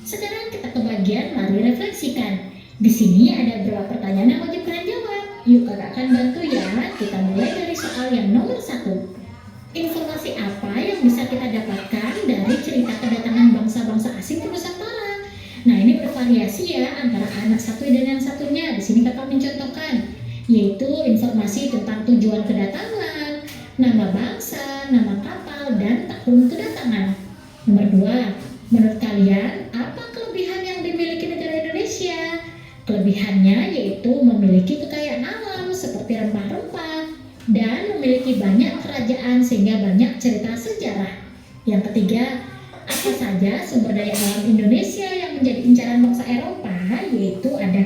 Sekarang kita ke bagian mari refleksikan. Di sini ada beberapa pertanyaan yang wajib kalian jawab. Yuk kakak akan bantu ya. Kita mulai dari soal yang nomor 1. Informasi apa yang bisa kita dapatkan dari cerita kedatangan bangsa-bangsa asing ke Nusantara? Nah, ini bervariasi bervariasi ya antara anak satu dan yang satunya. Di sini kakak mencontohkan, yaitu informasi tentang tujuan kedatangan, nama bangsa, nama kapal, dan tahun kedatangan. Nomor 2, menurut kalian apa kelebihan yang dimiliki negara Indonesia? Kelebihannya yaitu memiliki kekayaan alam seperti rempah-rempah dan memiliki banyak kerajaan sehingga banyak cerita sejarah. Yang ketiga, apa saja sumber daya alam Indonesia yang menjadi incaran bangsa Eropa? Yaitu ada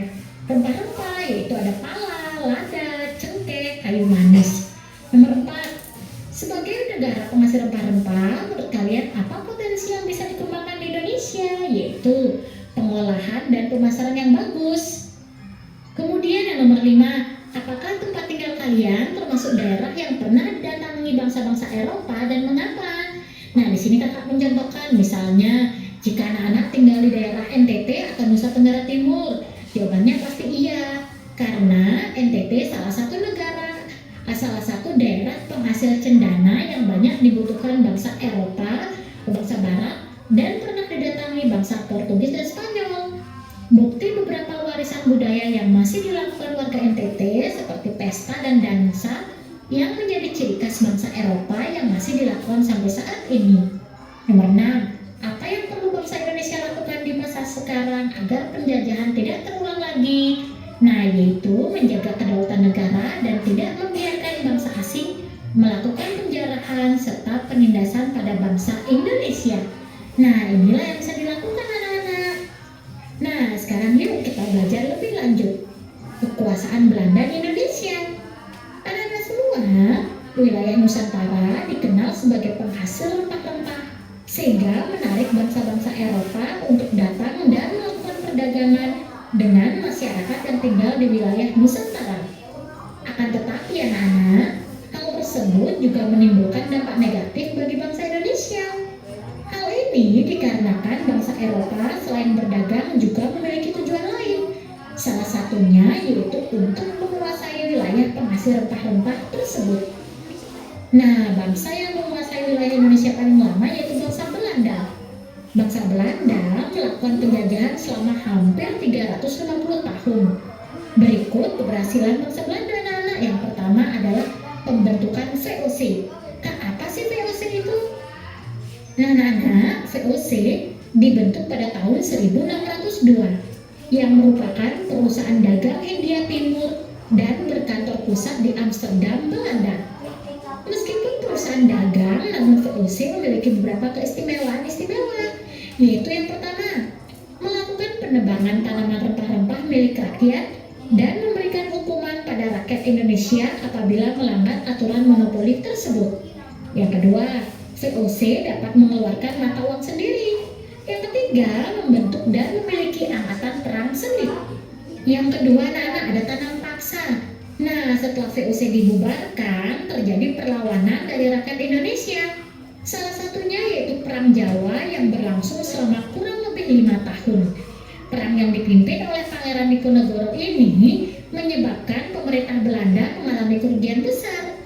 rempah-rempah, yaitu ada pala, lada, cengkeh, kayu manis. Nomor 4, sebagai negara penghasil rempah-rempah, menurut kalian apa potensi yang bisa dikembangkan di Indonesia? Yaitu pengolahan dan pemasaran yang bagus. Kemudian yang nomor 5, apakah tempat tinggal kalian termasuk daerah yang pernah didatangi bangsa-bangsa Eropa dan mengapa? Nah, di sini kakak mencontohkan, misalnya jika anak-anak tinggal di daerah NTT atau Nusa Tenggara Timur, jawabannya pasti iya, karena NTT salah satu daerah penghasil cendana yang banyak dibutuhkan bangsa Eropa, bangsa Barat, dan pernah didatangi bangsa Portugis dan Spanyol. Bukti beberapa warisan budaya yang masih dilakukan warga NTT seperti pesta dan dansa yang menjadi ciri khas bangsa Eropa yang masih dilakukan sampai saat ini. Nomor 6, apa yang perlu bangsa Indonesia lakukan di masa sekarang agar penjajahan tidak terulang lagi? Nah, yaitu menjaga kedaulatan negara dan tidak membiarkan bangsa asing melakukan penjarahan serta penindasan pada bangsa Indonesia. Nah, inilah yang bisa dilakukan anak-anak. Nah, sekarang yuk kita belajar lebih lanjut kekuasaan Belanda di Indonesia. Anak-anak semua, wilayah Nusantara dikenal sebagai penghasil rempah-rempah, sehingga menarik bangsa-bangsa Eropa untuk datang dan melakukan perdagangan dengan masyarakat yang tinggal di wilayah Nusantara. Akan tetapi anak-anak, hal tersebut juga menimbulkan dampak negatif bagi bangsa Indonesia. Hal ini dikarenakan bangsa Eropa selain berdagang juga memiliki tujuan lain. Salah satunya yaitu untuk menguasai wilayah penghasil rempah-rempah tersebut. Nah, bangsa yang menguasai wilayah Indonesia paling lama yaitu bangsa Belanda. Bangsa Belanda melakukan penjajahan selama hampir 350 tahun. Berikut keberhasilan bangsa Belanda anak-anak. Yang pertama adalah pembentukan VOC. Kak, apa sih VOC itu? Nah, anak-anak, VOC dibentuk pada tahun 1602 yang merupakan perusahaan dagang Hindia Timur dan berkantor pusat di Amsterdam, Belanda. Meskipun perusahaan dagang, namun VOC memiliki beberapa keistimewaan yaitu yang pertama, melakukan penebangan tanaman rempah-rempah milik rakyat dan memberikan hukuman pada rakyat Indonesia apabila melanggar aturan monopoli tersebut. Yang kedua, VOC dapat mengeluarkan mata uang sendiri. Yang ketiga, membentuk dan memiliki angkatan perang sendiri. Yang kedua, anak-anak, ada tanam paksa. Nah, setelah VOC dibubarkan, terjadi perlawanan dari rakyat Indonesia. Salah satunya yaitu Perang Jawa yang berlangsung selama kurang lebih 5 tahun. Perang yang dipimpin oleh Pangeran Diponegoro ini menyebabkan pemerintah Belanda mengalami kerugian besar.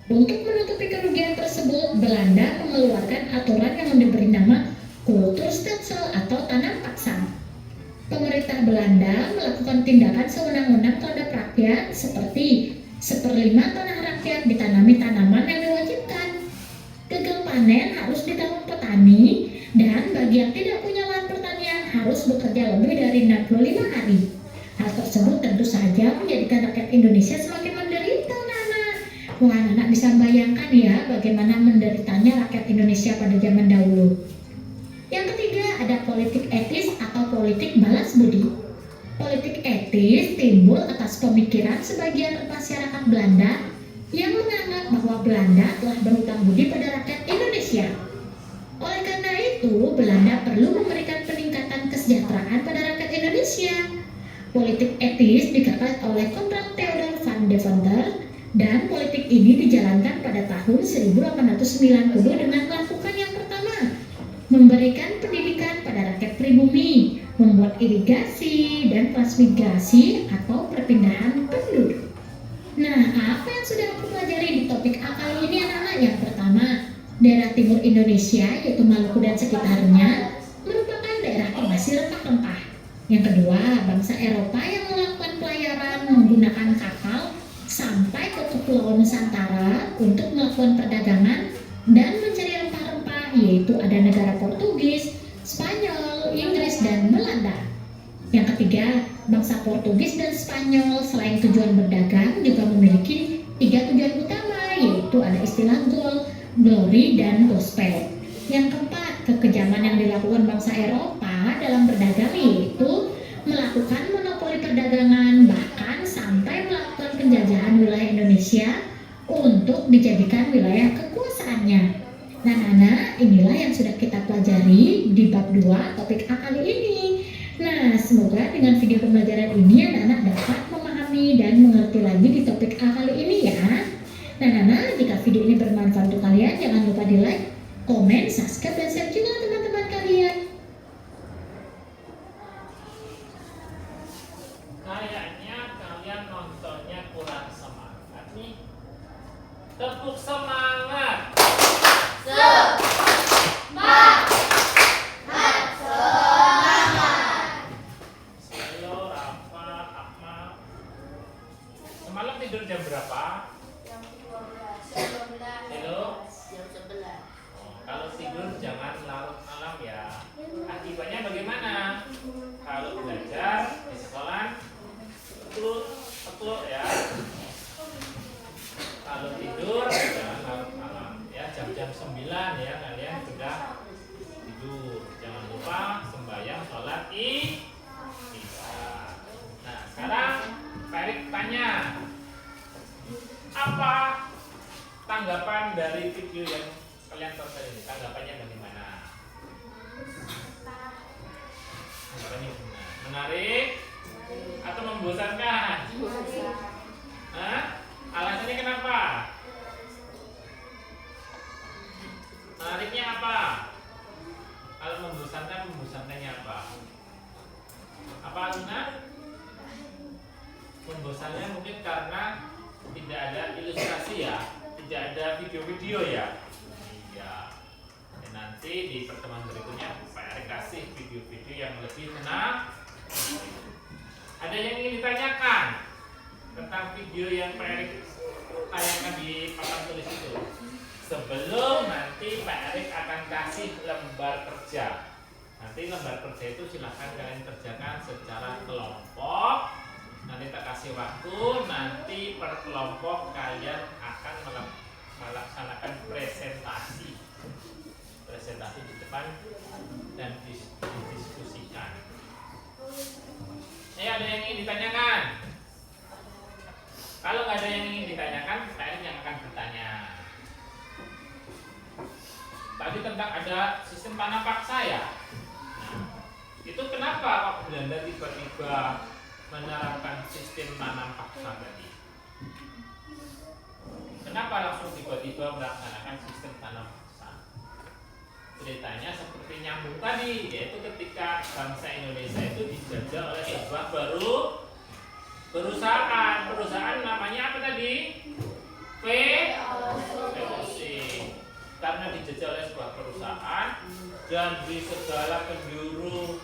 Untuk menutupi kerugian tersebut, Belanda mengeluarkan aturan yang diberi nama Kulturstelsel atau tanam paksa. Pemerintah Belanda melakukan tindakan sewenang-wenang terhadap rakyat seperti 1/5 tanah rakyat ditanami tanaman yang diwajibkan. Gagal panen harus ditanggung petani, dan bagi yang tidak punya lahan pertanian harus bekerja lebih dari 65 hari. Hal tersebut tentu saja menjadikan rakyat Indonesia semakin menderita, anak-anak. Wah, anak-anak bisa bayangkan ya bagaimana menderitanya rakyat Indonesia pada zaman dahulu. Yang ketiga, ada politik etis atau politik balas budi. Politik etis timbul atas pemikiran sebagian masyarakat Belanda yang menganggap bahwa Belanda telah berhutang budi pada rakyat Indonesia. Oleh karena itu, Belanda perlu memberikan peningkatan kesejahteraan pada rakyat Indonesia. Politik etis digagas oleh Konrad Theodor van Deventer, dan politik ini dijalankan pada tahun 1890 dengan melakukan yang pertama, memberikan pendidikan pada rakyat pribumi, membuat irigasi dan transmigrasi atau perpindahan penduduk. Nah, apa yang sudah aku pelajari di topik A kali ini anak-anak? Yang pertama, daerah timur Indonesia yaitu Maluku dan sekitarnya merupakan daerah penghasil rempah-rempah. Yang kedua, bangsa Eropa yang melakukan pelayaran menggunakan kapal sampai ke Kepulauan Nusantara untuk melakukan perdagangan dan mencari rempah-rempah, yaitu ada negara Portugis, Spanyol, Inggris, dan Belanda. Yang ketiga, bangsa Portugis dan Spanyol selain tujuan berdagang juga memiliki 3 tujuan utama, yaitu ada istilah gold, glory, dan gospel. Yang keempat, kekejaman yang dilakukan bangsa Eropa dalam berdagang yaitu melakukan monopoli perdagangan, bahkan sampai melakukan penjajahan wilayah Indonesia untuk dijadikan wilayah kekuasaannya. Nah, anak-anak, inilah yang sudah kita pelajari di bab 2 topik A kali ini. Nah, semoga dengan video pembelajaran ini anak-anak dapat memahami dan mengerti lagi di topik A kali ini ya. Nah, anak-anak, jika video ini bermanfaat untuk kalian, jangan lupa di like, komen, subscribe, dan share juga teman-teman kalian. Kayaknya kalian nontonnya kurang semangat nih. Tepuk semangat. Halo Rafa, Akmal. Semalam tidur jam berapa? Jam 12. Halo. Jam 11. Kalau tidur jangan larut malam ya. Akibatnya bagaimana? Kalau belajar di sekolah betul ya. Kalau tidur jangan larut malam ya. Jam-jam 9 ya kalian sudah tidur. Jangan lupa sembahyang sholat isya. Nah, sekarang Pak Erik tanya, apa tanggapan dari video yang kalian tonton ini? Tanggapannya bagaimana? Tanggapannya gimana? Menarik atau membosankan? Hah? Alasannya kenapa? Menariknya apa? Kalau membosankannya apa? Apa Luna? Membosannya mungkin karena tidak ada ilustrasi ya, tidak ada video-video ya. Iya. Dan nanti di pertemuan berikutnya Pak Erik kasih video-video yang lebih menarik. Ada yang ingin ditanyakan tentang video yang Pak Erik tayangkan di papan tulis itu? Sebelum nanti Pak Erik akan kasih lembar kerja. Nanti lembar kerja itu silahkan kalian kerjakan secara kelompok. Nanti tak kasih waktu, nanti per kelompok kalian akan melaksanakan presentasi di depan dan didiskusikan. Ada yang ingin ditanyakan? Kalau nggak ada yang ingin ditanyakan, saya yang akan bertanya. Tadi tentang ada sistem tanam paksa ya. Nah, itu kenapa Pak Belanda tiba-tiba menerapkan sistem tanam paksa tadi? Kenapa langsung tiba-tiba melaksanakan sistem tanam paksa? Ceritanya seperti nyambung tadi, yaitu ketika bangsa Indonesia itu dijajah oleh sebuah perusahaan namanya apa tadi? VOC. Karena dijajah oleh sebuah perusahaan dan di segala penjuru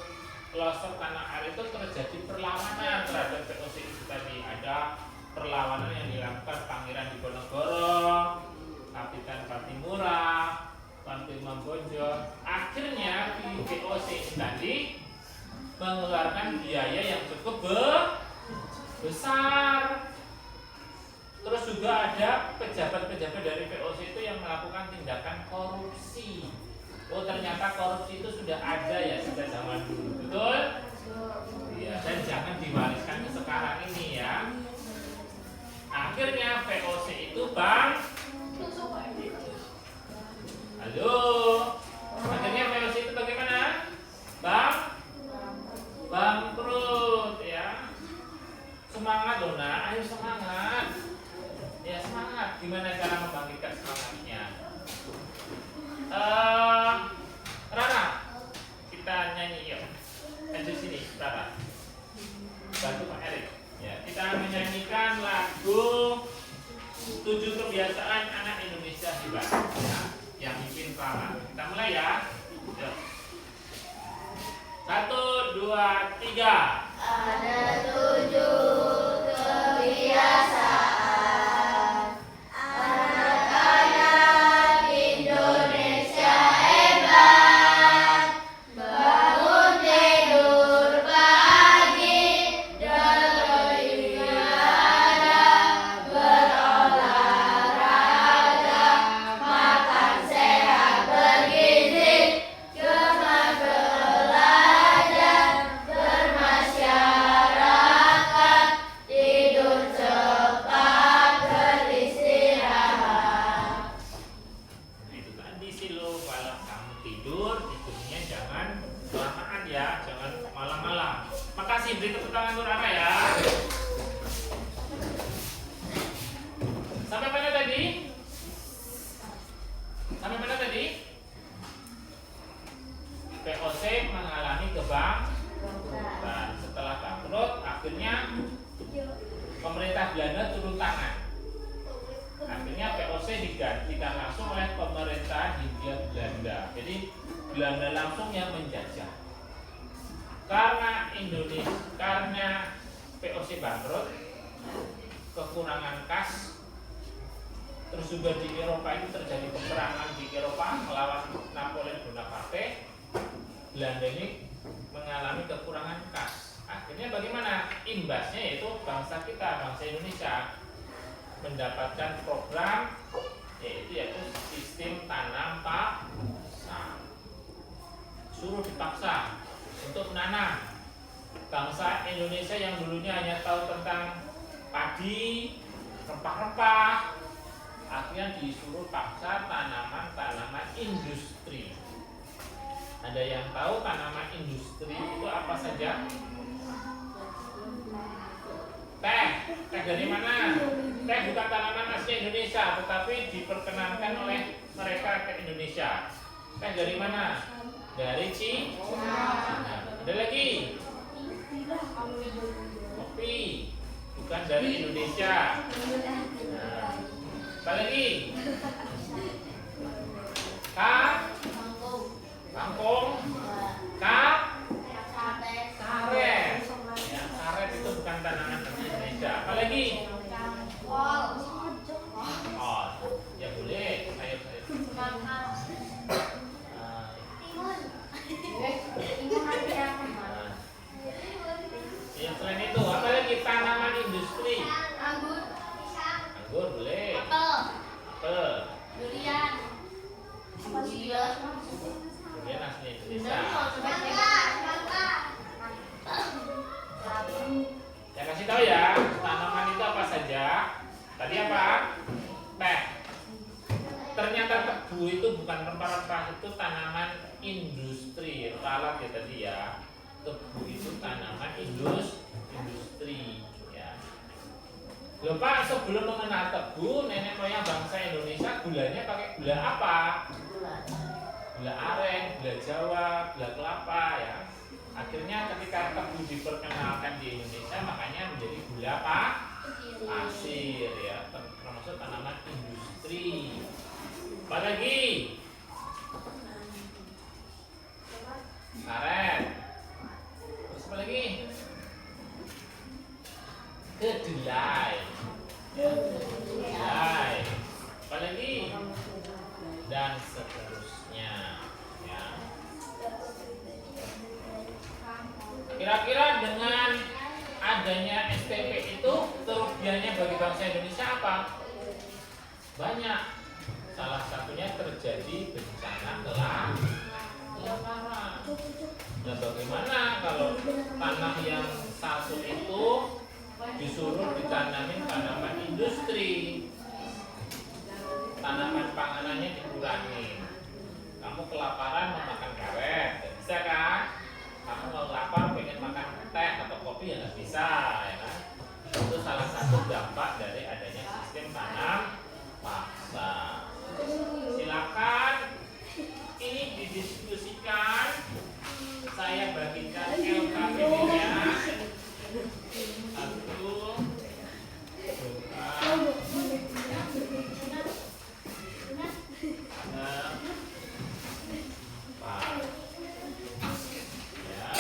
pelosok tanah air itu terjadi perlawanan terhadap VOC itu tadi. Ada perlawanan yang dilakukan Pangeran Diponegoro, Kapitan Patimura, Pantu Imam Bonjol. Akhirnya VOC ini tadi mengeluarkan biaya yang cukup besar. Terus juga ada pejabat-pejabat dari VOC itu yang melakukan tindakan korupsi. Oh, ternyata korupsi itu sudah ada ya sejak zaman dulu, betul? Iya, dan jangan diwariskan ke sekarang ini ya. Akhirnya VOC itu Halo. Akhirnya VOC itu bagaimana? Bangkrut ya. Semangat loh nak, ayo semangat. Ya semangat. Gimana cara membangkitkan semangatnya? Rara, kita nyanyi yuk. Lanjut sini, Rara. Bantu Pak Erik. Ya, kita menyanyikan lagu 7 kebiasaan anak Indonesia hebat. Ya, yang bikin Rara. Kita mulai ya. Yuk. 1, 2 2, 3. Ada 7 kebiasaan anak-anak Indonesia hebat. Bangun tidur pagi, beribadah, berolahraga, makan sehat bergizi, gemar belajar, bermasyarakat, tidur cepat, beristirahat. Nah, itu tadi sih lo, kalau kamu tidur, tidurnya jangan kelamaan ya, jangan malam-malam. Makasih, beri tepuk tangan untuk Rara ya. Sampai mana tadi? Sampai mana tadi? VOC mengalami kebangkrutan. Setelah bangkrut, akhirnya pemerintah Belanda turun tangan. Akhirnya VOC digantikan langsung oleh pemerintah Hindia Belanda. Jadi Belanda langsung yang menjajah. Karena VOC bangkrut, kekurangan kas, terus juga di Eropa itu terjadi peperangan di Eropa melawan Napoleon Bonaparte. Belanda ini mengalami kekurangan kas. Akhirnya bagaimana? Imbasnya yaitu bangsa kita, bangsa Indonesia mendapatkan program yaitu sistem tanam paksa. Suruh dipaksa untuk menanam. Bangsa Indonesia yang dulunya hanya tahu tentang padi, rempah-rempah, akhirnya disuruh paksa tanaman-tanaman industri. Ada yang tahu tanaman industri itu apa saja? Teh dari mana? Teh bukan tanaman asli Indonesia, tetapi diperkenankan oleh mereka ke Indonesia. Teh dari mana? Dari Cina. Ada lagi? Kopi bukan dari Indonesia. Nah, apa lagi? Kangkung. Karet. Ya, karet itu bukan tanaman asli Indonesia. Apa lagi? Oh, ya boleh. Ayo. Yang selain itu, apa lagi tanaman industri? Anggur, Anggur boleh. apel, durian, Durian asli Indonesia. Saya kasih tahu ya, tanaman itu apa saja. Tadi apa? Teh. Ternyata tebu itu bukan rempah-rempah, itu tanaman industri. Ralat ya tadi ya. Tebu itu tanaman industri ya. Loh Pak, sebelum mengenal tebu, nenek moyang bangsa Indonesia gulanya pakai gula apa? Gula aren, gula Jawa, gula kelapa ya. Akhirnya ketika tebu diperkenalkan di Indonesia, makanya menjadi gula pasir ya, termasuk tanaman industri. Apa lagi? Karet. Terus apa lagi? Kedelai. Ya, kedelai. Apa lagi? Dan seterusnya. Ya. Kira-kira dengan adanya STP itu kerugiannya bagi bangsa Indonesia apa? Banyak. Salah satunya terjadi bencana kelaparan. Nah, bagaimana kalau tanah yang satu itu disuruh ditanamin tanaman industri, tanaman panganannya dikurangi. Kamu kelaparan mau makan karet, bisa kan? Kamu mau lapar pengen makan teh atau kopi ya nggak bisa, ya kan? Itu salah satu dampak dari adanya sistem tanam paksa. Silakan ini didiskusikan. Saya bagikan LKPD-nya. 1, 2, 4. Ya.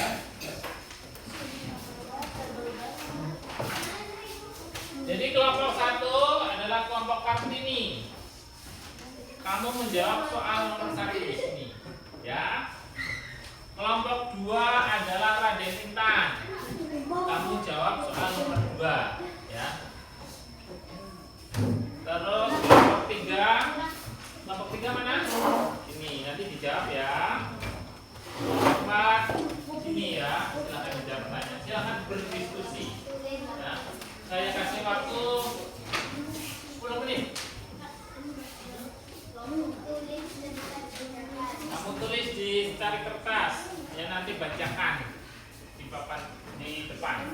kamu menjawab soal nomor 1 di sini, ya. Kelompok 2 adalah Raden Intan. Kamu jawab soal nomor 2, ya. Terus kelompok 3 mana? Ini nanti dijawab ya. Kelompok 4 sini ya. Silakan dijawab pertanyaan. Silakan berdiskusi. Ya. Saya kasih waktu 10 menit. Kamu tulis di secari kertas, ya nanti bacakan di papan di depan.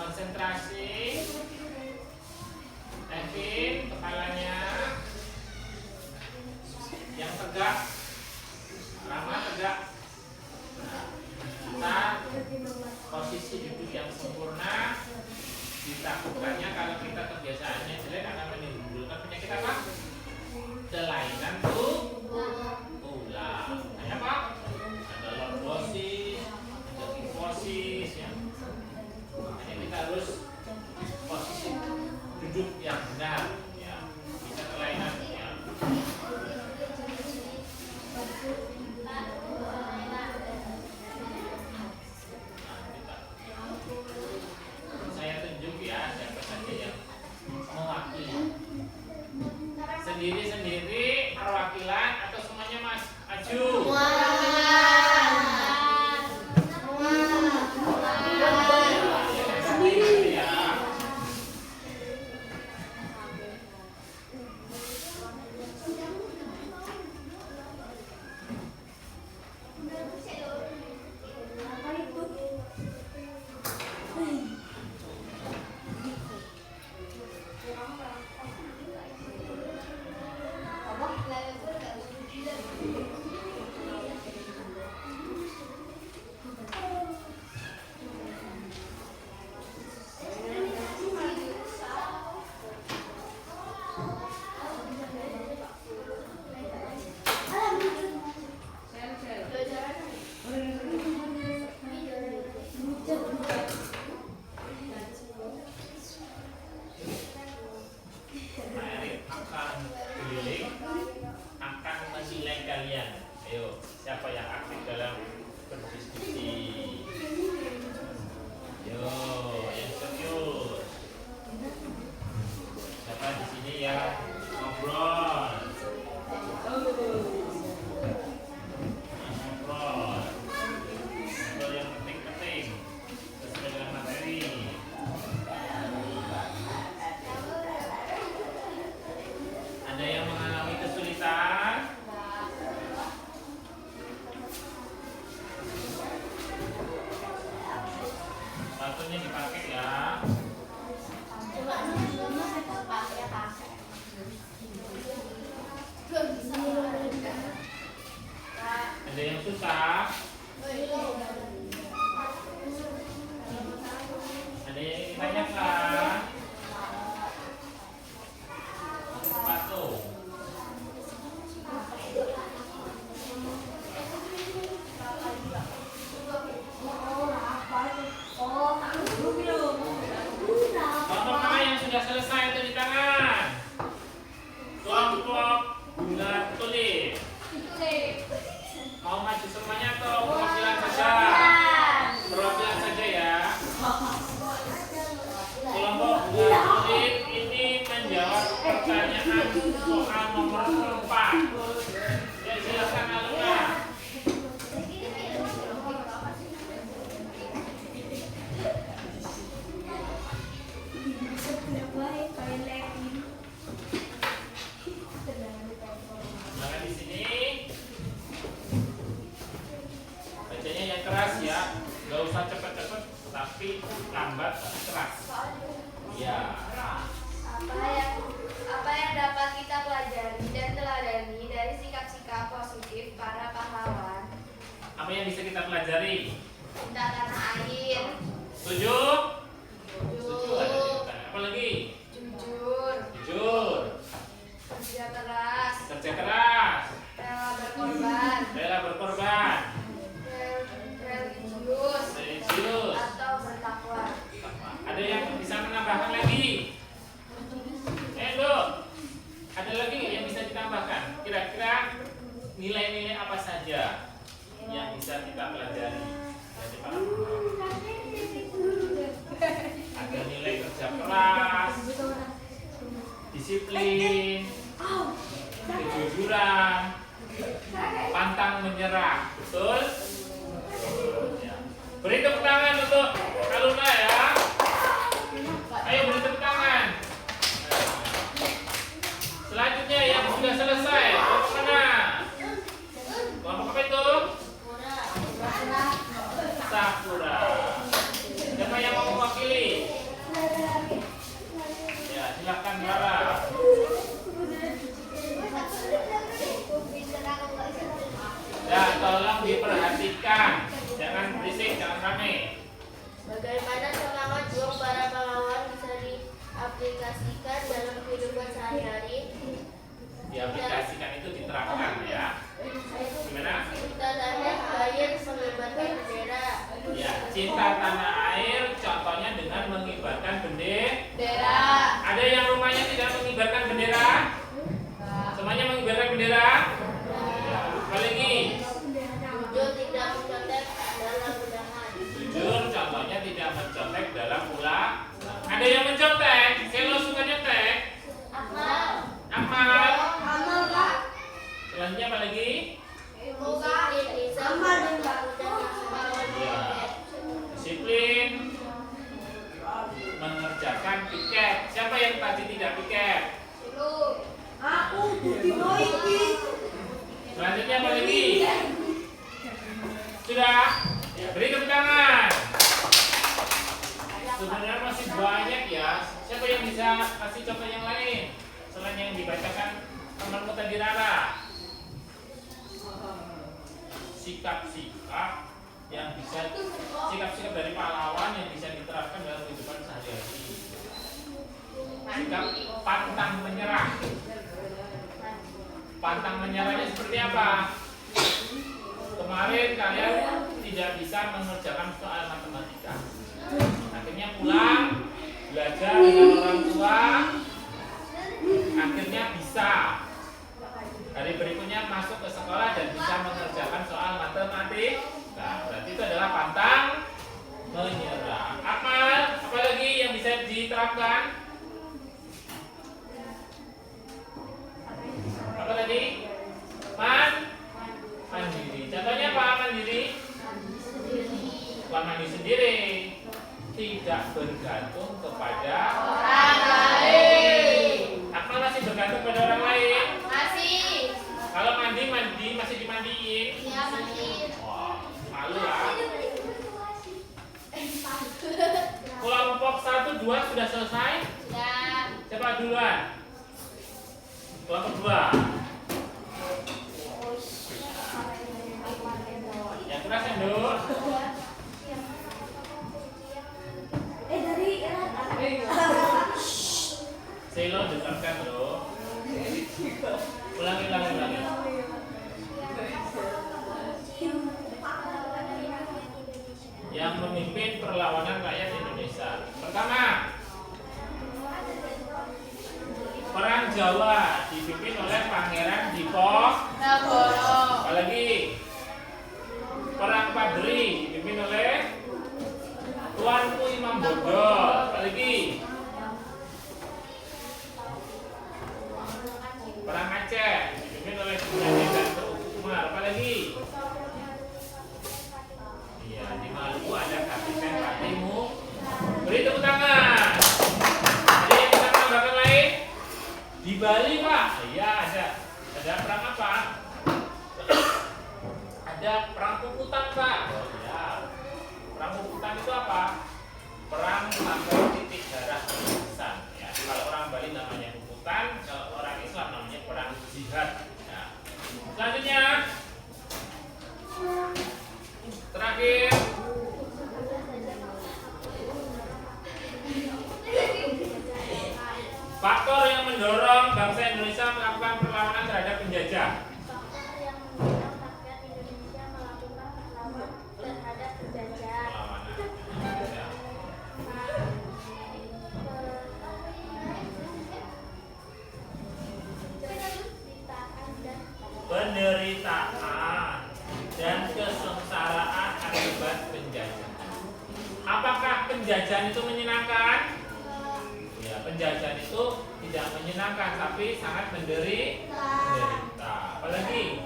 Konsentrasi. Naikin kepalanya. Yang tegak. Lama tegak. Nah, posisi duduk yang sempurna. Ditakutkannya kalau kita kebiasaannya jelek akan menimbulkan penyakit apa? Kelainan tulang. Kayak apa? Ada lordosis, ada kifosis, ya. Makanya kita harus posisi duduk yang benar, ya. Bisa kelainan, ya. Saya tunjuk ya siapa saja Gak usah cepet-cepet, tapi lambat tapi keras. Ya. Apa yang dapat kita pelajari dan teladani dari sikap-sikap positif para pahlawan? Apa yang bisa kita pelajari? Cinta tanah air, Setuju? Setuju ada di depan. Apa lagi? jujur, Jujur, kerja keras, kerja keras, rela berkorban, religius, religius. atau bertakwa. Ada yang bisa menambahkan lagi? Dok, ada lagi nggak yang bisa ditambahkan? Kira-kira nilai-nilai apa saja yang bisa kita pelajari dari para pahlawan? Ada nilai kerja keras, disiplin, kejujuran, pantang menyerah. Betul? Ya. Beri tepuk tangan untuk Kaluna ya. Ayo beri tepuk tangan. Selanjutnya yang sudah selesai, kelompok mana? Kelompok apa itu? Sakura. Siapa yang mau mewakili? Ya, silakan Bara. Ya, tolong diperhatikan. Jangan berisik, jangan rame. Bagaimana semangat juang para pahlawan bisa diaplikasikan dalam kehidupan sehari-hari? Diaplikasikan itu diterapkan ya. Gimana? Cinta tanah air mengibarkan bendera. Ya, cinta tanah air contohnya dengan mengibarkan bendera. Ada yang rumahnya tidak mengibarkan bendera? Semuanya mengibarkan bendera? Ya. Apa lagi? Jujur tidak mencontek dalam undangan. Jujur contohnya tidak mencontek dalam ulang. Ada yang mencontek? Selo suka nyontek? Amal. Amal. Selanjutnya apa lagi? Disiplin bisa mengundang masyarakat. Ya. Disiplin mengerjakan piket. Siapa yang tadi tidak piket? Selanjutnya apa lagi? Sudah? Ya, beri tepuk tangan. Sebenarnya masih banyak ya. Siapa yang bisa kasih contoh yang lain selain yang dibacakan temanmu tadi Rara? Sikap-sikap yang bisa, sikap-sikap dari pahlawan yang bisa diterapkan dalam kehidupan sehari-hari. Sikap pantang menyerah. Pantang menyerahnya seperti apa? Kemarin kalian tidak bisa mengerjakan soal matematika. Akhirnya pulang, belajar dengan orang tua, akhirnya bisa. Hari berikutnya masuk ke sekolah dan bisa mengerjakan soal matematika. Nah, berarti itu adalah pantang menyerah. Apa lagi yang bisa diterapkan? Apa tadi? Mandiri. Contohnya apa mandiri? Mandi sendiri. Tidak bergantung kepada Orang lain. Akmal masih bergantung pada orang lain. Masih. Kalau mandi masih dimandiin. Iya masih. Wah, malu lah. Kelompok 1, 2 sudah selesai. Sudah. Siapa duluan? Kelompok 2. Yang keras ya, Nduk. Selo dengarkan, Bro. Ulangi. Yang memimpin perlawanan rakyat Indonesia. Pertama, Perang Jawa dipimpin oleh Pangeran Diponegoro. Apalagi Perang Padri dipimpin oleh Tuanku Imam Bonjol. Apalagi Perang Aceh dipimpin oleh Sunan dan Umar. Apalagi iya, di Maluku ada Kapiten Patimu. Beri tepuk tangan. Ada yang bisa menambahkan lain? Di Bali, Pak? Iya, ada. Ada perang apa? Ada perang Puputan, Pak. Oh, iya. Perang Apakah penjajahan itu menyenangkan? Ya, penjajahan itu tidak menyenangkan, tapi sangat menderita. Apalagi?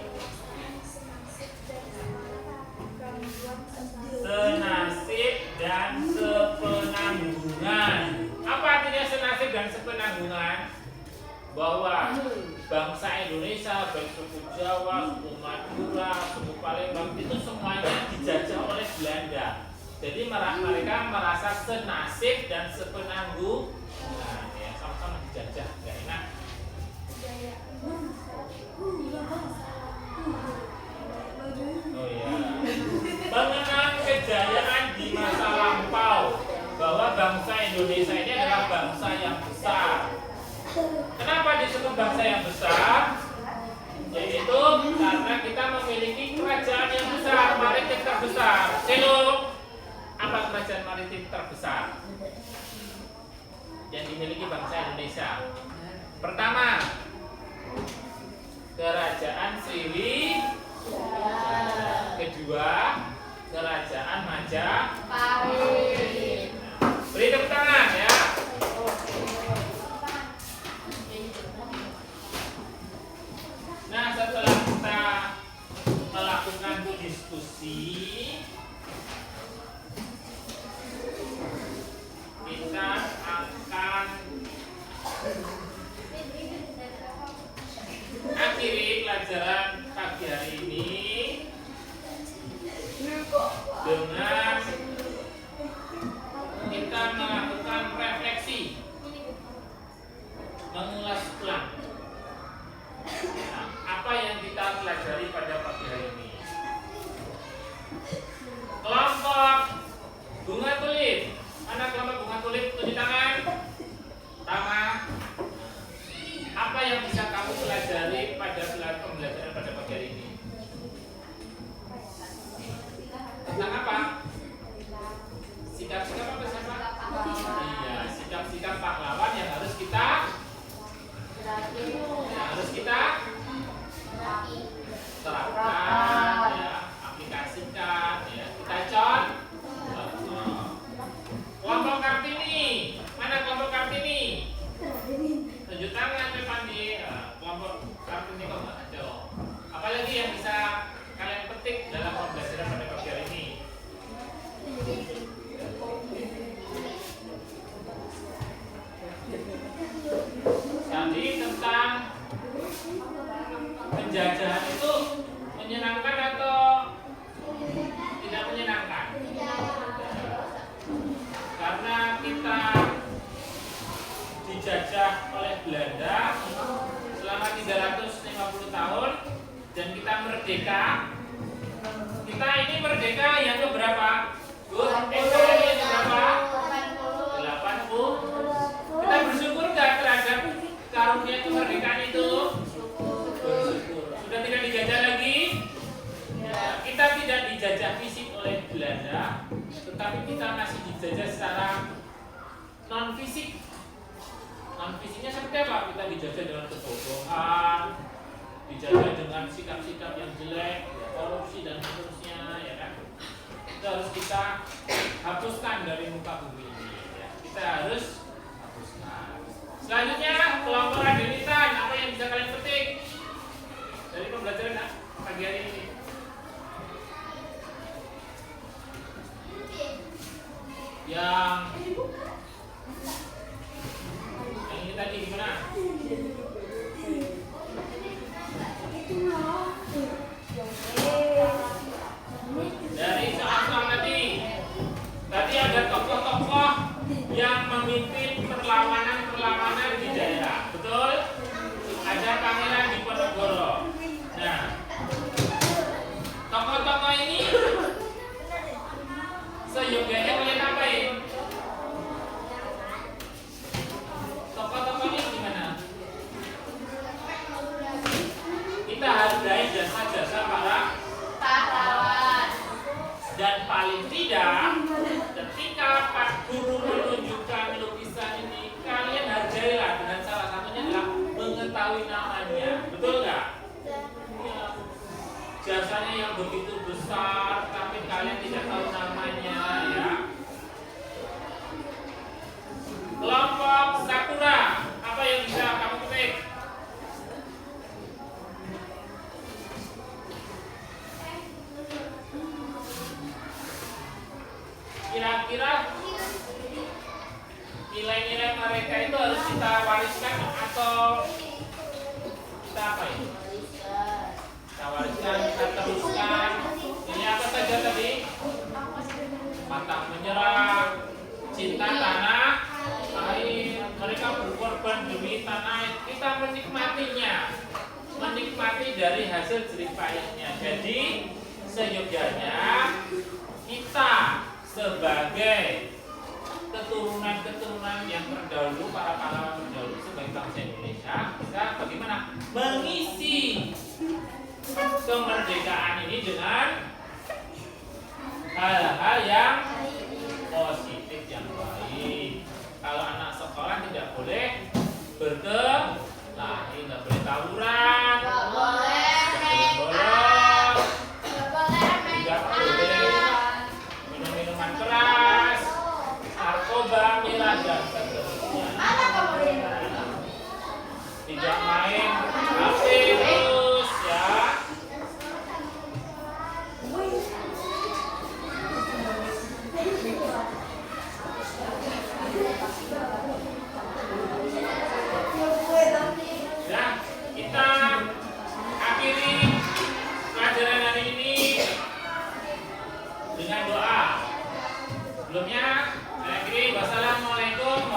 Senasib dan sepenanggungan. Apa artinya senasib dan sepenanggungan? Bahwa bangsa Indonesia, baik suku Jawa, suku Madura, suku Palembang itu semuanya dijajah oleh Belanda. Jadi mereka merasa senasib dan sepenanggungan. Ya, sama-sama dijajah, nggak enak. Oh iya. Mengenang kejayaan di masa lampau, bahwa bangsa Indonesia ini adalah bangsa yang besar. Kenapa disebut bangsa yang besar? Yaitu karena kita memiliki kerajaan yang besar, maritim terbesar. Halo, apa kerajaan maritim terbesar yang dimiliki bangsa Indonesia? Pertama, Kerajaan Sriwijaya. Kedua, Kerajaan Majapahit. Beri tepuk tangan ya. Nah, setelah kita melakukan diskusi, kita akan akhiri pelajaran pagi hari ini dengan kita melakukan refleksi, mengulas ulang apa yang kita pelajari pada pagi hari ini. Kelompok bunga tulip, mana kelompok bunga tulip? Tunjuk tangan. Pertama, apa yang bisa kamu pelajari pada pembelajaran pada pagi hari ini? Tentang apa? Sikap-sikap apa siapa? Iya, sikap-sikap pahlawan yang harus kita terapkan, ya, aplikasikan, ya, kita contoh. Kelompok Kartini, mana kelompok Kartini? Tunjuk tangan Pandi. Kelompok Kartini kok nggak ada loh. Apalagi yang bisa kalian petik dalam pembelajaran pada pagi hari ini? Tadi tentang penjajahan itu menyenangkan atau tidak menyenangkan? Karena kita dijajah oleh Belanda selama 350 tahun dan kita merdeka. Kita ini merdeka yang keberapa? Ekonomi yang keberapa? 80. Kita bersyukur nggak terhadap karunia kemerdekaan itu? Bersyukur. Sudah tidak dijajah lagi? Ya, kita tidak dijajah fisik oleh Belanda, tetapi kita masih dijajah secara non fisik. Non fisiknya seperti apa? Kita dijajah dengan kebodohan, dijajah dengan sikap-sikap yang jelek, korupsi dan seterusnya, ya kan? Itu harus kita hapuskan dari muka bumi ini. Ya. Kita harus hapuskan. Selanjutnya, kelompok radinitan. Apa yang bisa kalian petik dari pembelajaran pagi hari ini? Yang ini tadi gimana? Dari soal-soal tadi ada tokoh-tokoh yang memimpin perlawanan di daerah, betul? Ada Pangeran Diponegoro. Nah, tokoh-tokoh ini seyogyanya kalian apain? Tokoh-tokoh ini gimana? Kita hargai jasa-jasa para pahlawan. Dan paling tidak, ketika Pak Guru menunjukkan lukisan ini, kalian hargailah dengan salah satunya adalah mengetahui namanya, betul nggak? Ya. Jasanya yang begitu besar, tapi kalian tidak tahu namanya, ya. Kira-kira nilai-nilai mereka itu harus kita wariskan atau kita apa ini? Kita wariskan, kita teruskan. Ini apa saja tadi? Pantang menyerah, cinta tanah, air. Mereka berkorban demi tanah air. Kita menikmatinya, menikmati dari hasil jerih payahnya. Jadi seyogyanya kita sebagai keturunan-keturunan yang terdahulu, para pahlawan terdahulu sebagai bangsa Indonesia, kita bagaimana mengisi kemerdekaan ini dengan hal-hal yang positif, yang baik. Kalau anak sekolah tidak boleh berkelahi, nggak boleh tawuran, Nggak boleh nggak boleh bolos, nggak boleh tidak boleh minum-minuman keras, narkoba, miras dan seterusnya. Tidak main HP terus ya. Ya, kita akhiri pelajaran hari ini dengan doa. Sebelumnya, saya akhiri. Wassalamualaikum